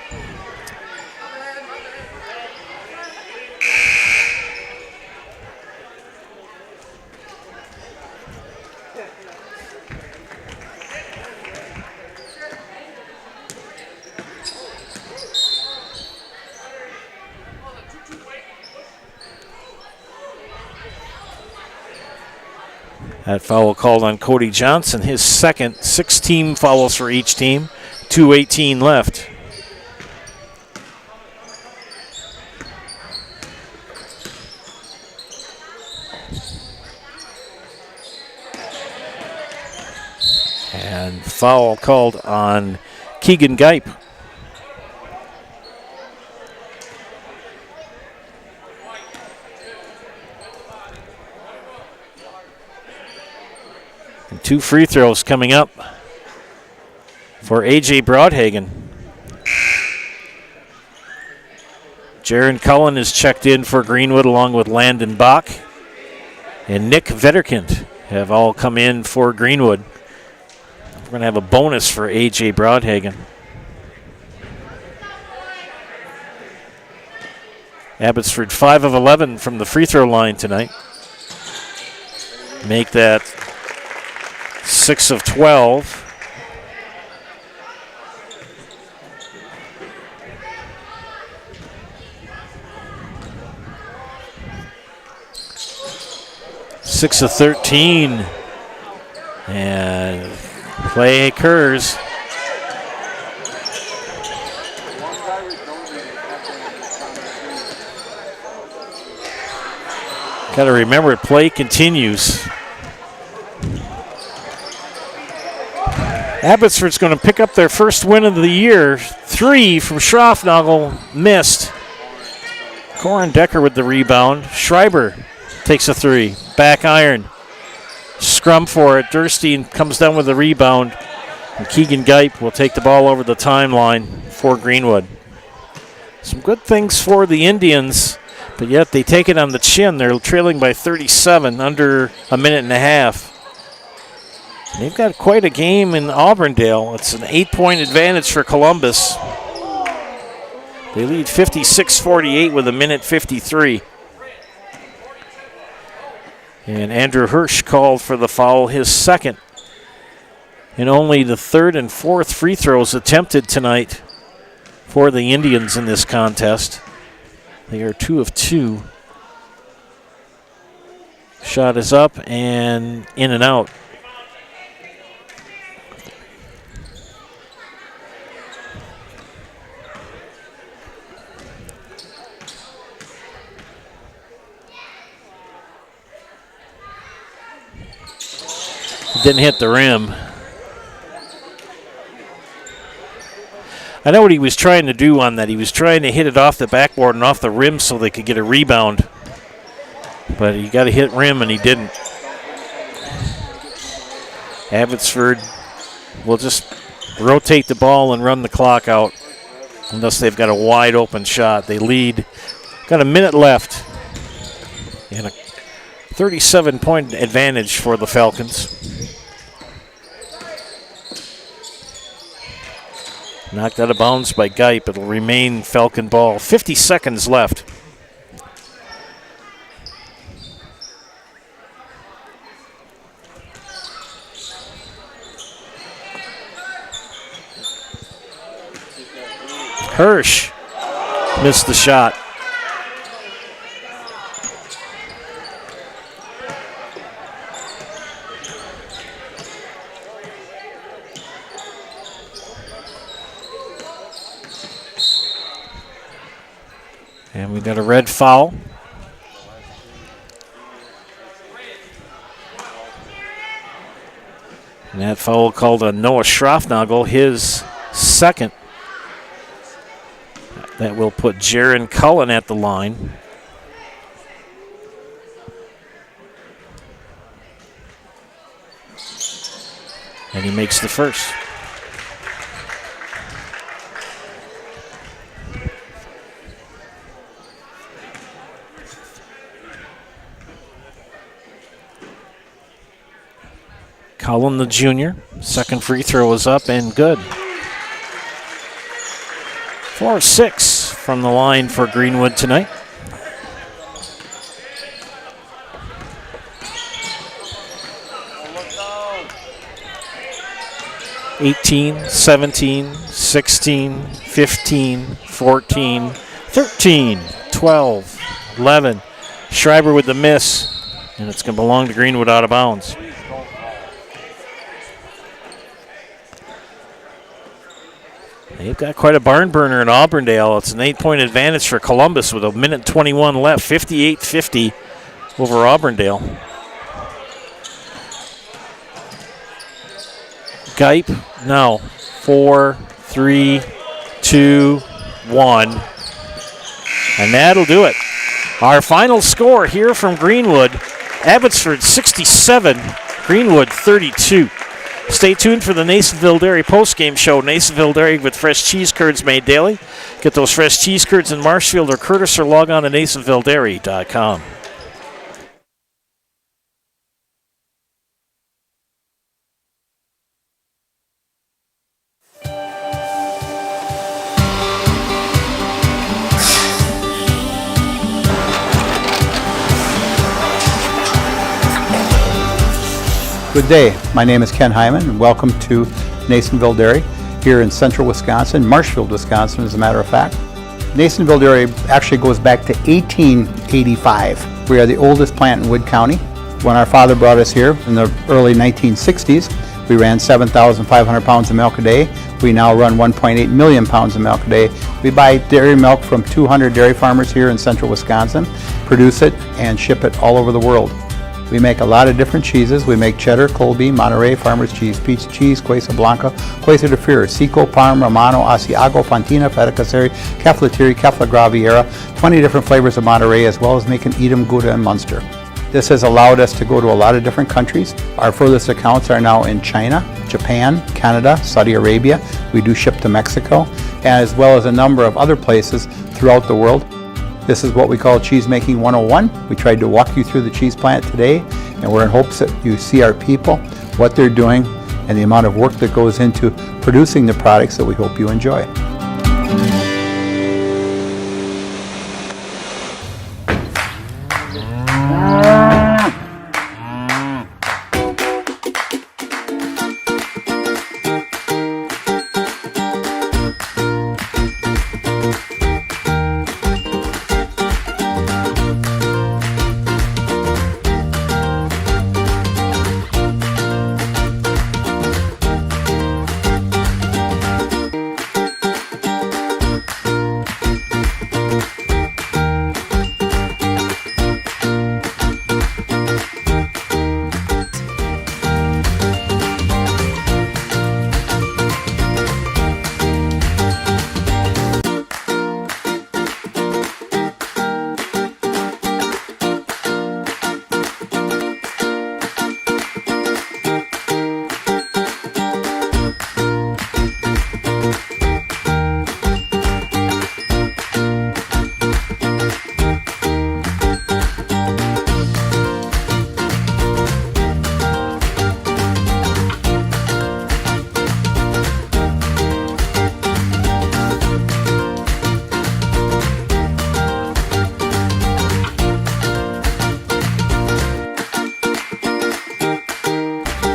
That foul called on Cody Johnson, his second. 6 team fouls for each team. 2:18 left. And foul called on Keegan Geip. And 2 free throws coming up for A.J. Broadhagen. Jaron Cullen is checked in for Greenwood along with Landon Bach. And Nick Vetterkind have all come in for Greenwood. We're going to have a bonus for A.J. Broadhagen. Abbotsford 5 of 11 from the free throw line tonight. Make that 6 of 12. Six of 13. And play occurs. Got to remember, play continues. Abbotsford's going to pick up their first win of the year. 3 from Schroffnagel, missed. Corin Decker with the rebound. Schreiber takes a 3. Back iron. Scrum for it. Durstein comes down with the rebound. And Keegan Geip will take the ball over the timeline for Greenwood. Some good things for the Indians, but yet they take it on the chin. They're trailing by 37, under a minute and a half. They've got quite a game in Auburndale. It's an 8-point advantage for Columbus. They lead 56-48 with a minute 53. And Andrew Hirsch called for the foul, his second. And only the third and fourth free throws attempted tonight for the Indians in this contest. They are 2 of 2 Shot is up and in and out. Didn't hit the rim. I know what he was trying to do on that. He was trying to hit it off the backboard and off the rim so they could get a rebound. But he got to hit rim and he didn't. Abbotsford will just rotate the ball and run the clock out unless they've got a wide open shot. They lead. Got a minute left. And a 37-point advantage for the Falcons. Knocked out of bounds by Geip. It'll remain Falcon ball. 50 seconds left. Hirsch missed the shot. And we got a red foul. And that foul called on Noah Schroffnagel, his second. That will put Jaron Cullen at the line. And he makes the first. Cullen, the junior. Second free throw is up and good. 4 of 6 from the line for Greenwood tonight. (18, 17, 16, 15, 14, 13, 12, 11. Schreiber with the miss, and it's going to belong to Greenwood out of bounds. They've got quite a barn burner in Auburndale. It's an 8-point advantage for Columbus with a minute 21 left, 58-50 over Auburndale. Geip now 4, 3, 2, 1. And that'll do it. Our final score here from Greenwood, Abbotsford 67, Greenwood 32. Stay tuned for the Nasonville Dairy postgame show. Nasonville Dairy with fresh cheese curds made daily. Get those fresh cheese curds in Marshfield or Curtis or log on to NasonvilleDairy.com. Good day. My name is Ken Hyman, and welcome to Nasonville Dairy here in central Wisconsin, Marshfield, Wisconsin, as a matter of fact. Nasonville Dairy actually goes back to 1885. We are the oldest plant in Wood County. When our father brought us here in the early 1960s, we ran 7,500 pounds of milk a day. We now run 1.8 million pounds of milk a day. We buy dairy milk from 200 dairy farmers here in central Wisconsin, produce it, and ship it all over the world. We make a lot of different cheeses. We make cheddar, Colby, Monterey, Farmer's Cheese, Pizza Cheese, Quesa Blanca, Quesa de Freer, Seco, Parma, Romano, Asiago, Fontina, Feta Caseri, Caflatiri, Cafla Graviera, 20 different flavors of Monterey, as well as making Edam, Gouda, and Munster. This has allowed us to go to a lot of different countries. Our furthest accounts are now in China, Japan, Canada, Saudi Arabia. We do ship to Mexico, as well as a number of other places throughout the world. This is what we call Cheese Making 101. We tried to walk you through the cheese plant today, and we're in hopes that you see our people, what they're doing, and the amount of work that goes into producing the products that we hope you enjoy.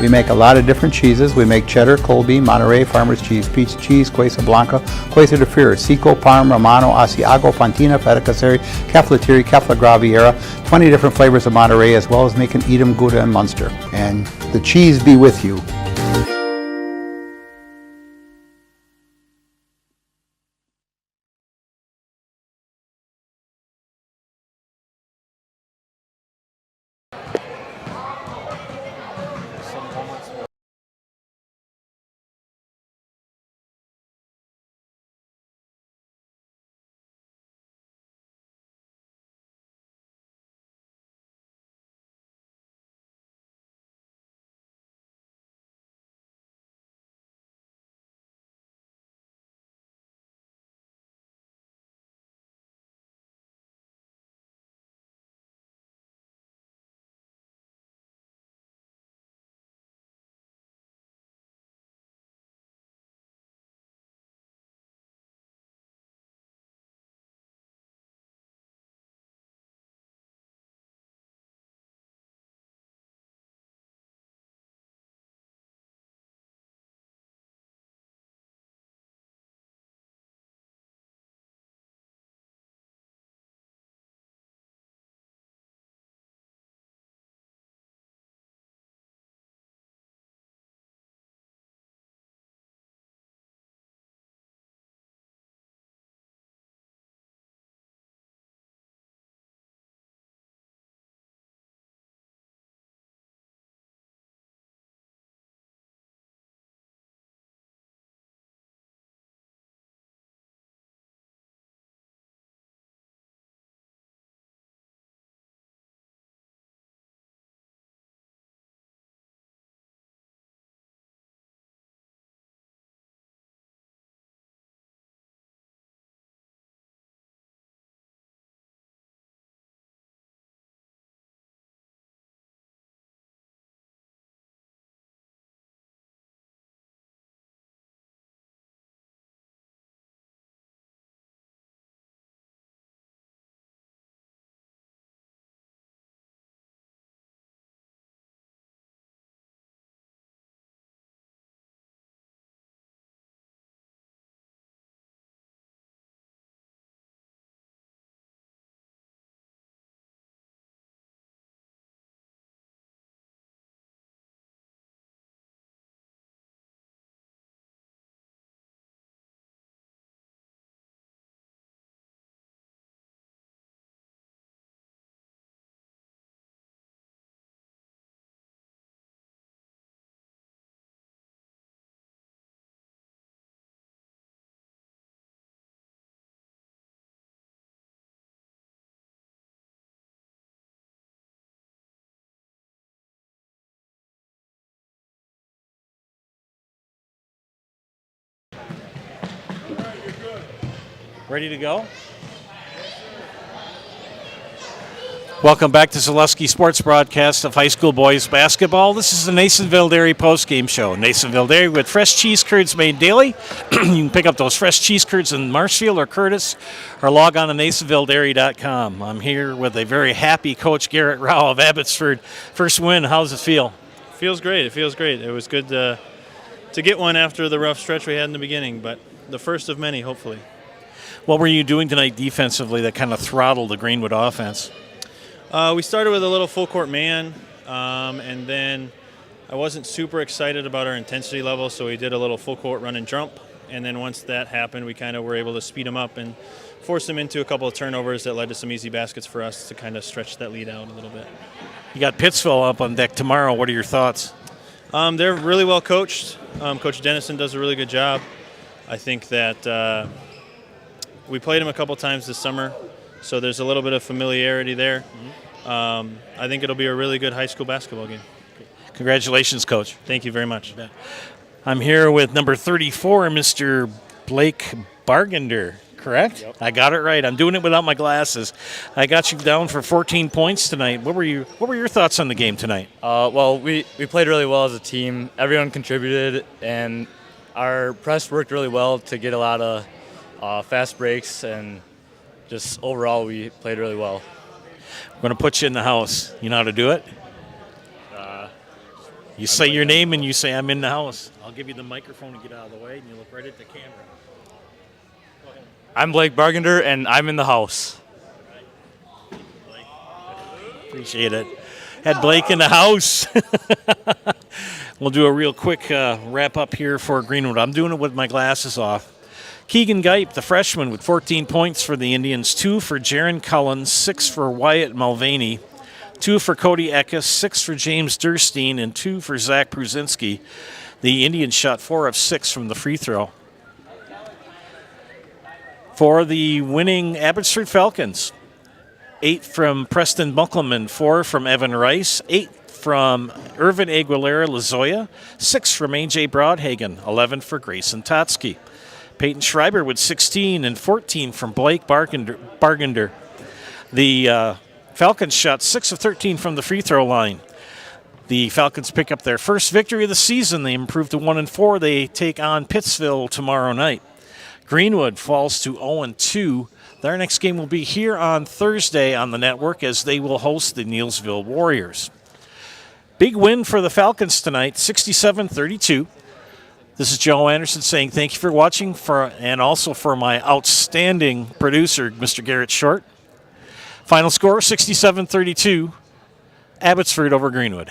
We make a lot of different cheeses. We make cheddar, Colby, Monterey, Farmer's Cheese, Pizza Cheese, Quesa Blanca, Quesa de Fir, Seco, Parm, Romano, Asiago, Fontina, Feta Caseri, Cafflatiri, Cafla Graviera, 20 different flavors of Monterey, as well as making Edam, Gouda, and Munster. And the cheese be with you. Ready to go? Welcome back to Zaleski Sports Broadcast of high school boys basketball. This is the Nasonville Dairy postgame show. Nasonville Dairy with fresh cheese curds made daily. You can pick up those fresh cheese curds in Marshfield or Curtis, or log on to NasonvilleDairy.com. I'm here with a very happy Coach Garrett Rao of Abbotsford. First win, how does it feel? Feels great. It feels great. It was good to get one after the rough stretch we had in the beginning, but the first of many, hopefully. What were you doing tonight defensively that kind of throttled the Greenwood offense? We started with a little full court man, and then I wasn't super excited about our intensity level, so we did a little full court run and jump. And then once that happened, we kind of were able to speed them up and force them into a couple of turnovers that led to some easy baskets for us to kind of stretch that lead out a little bit. You got Pittsville up on deck tomorrow. What are your thoughts? They're really well coached. Coach Dennison does a really good job. I think that we played him a couple times this summer, so there's a little bit of familiarity there. I think it'll be a really good high school basketball game. Congratulations, Coach. Thank you very much. I'm here with number 34, Mr. Blake Bargender, correct? Yep. I got it right. I'm doing it without my glasses. I got you down for 14 points tonight. What were your thoughts on the game tonight? Well, we played really well as a team. Everyone contributed, and our press worked really well to get a lot of fast breaks, and just overall we played really well. I'm going to put you in the house. You know how to do it? You say your name and you say, I'm in the house. I'll give you the microphone to get out of the way, and you look right at the camera. I'm Blake Bargender, and I'm in the house. Appreciate it. Had Blake in the house. We'll do a real quick wrap up here for Greenwood. I'm doing it with my glasses off. Keegan Gipe, the freshman, with 14 points for the Indians, 2 for Jaron Cullens, 6 for Wyatt Mulvaney, 2 for Cody Eckes, 6 for James Durstein, and 2 for Zach Pruzinski. The Indians shot 4 of 6 from the free throw. For the winning Abbotsford Falcons, 8 from Preston Buckleman, 4 from Evan Rice, 8 from Irvin Aguilera Lazoya, 6 from A.J. Broadhagen, 11 for Grayson Totsky. Peyton Schreiber with 16 and 14 from Blake Bargender. The Falcons shot 6 of 13 from the free throw line. The Falcons pick up their first victory of the season. They improve to 1-4. They take on Pittsville tomorrow night. Greenwood falls to 0-2. Their next game will be here on Thursday on the network as they will host the Neillsville Warriors. Big win for the Falcons tonight, 67-32. This is Joe Anderson saying thank you for watching, and also for my outstanding producer, Mr. Garrett Short. Final score, 67-32, Abbotsford over Greenwood.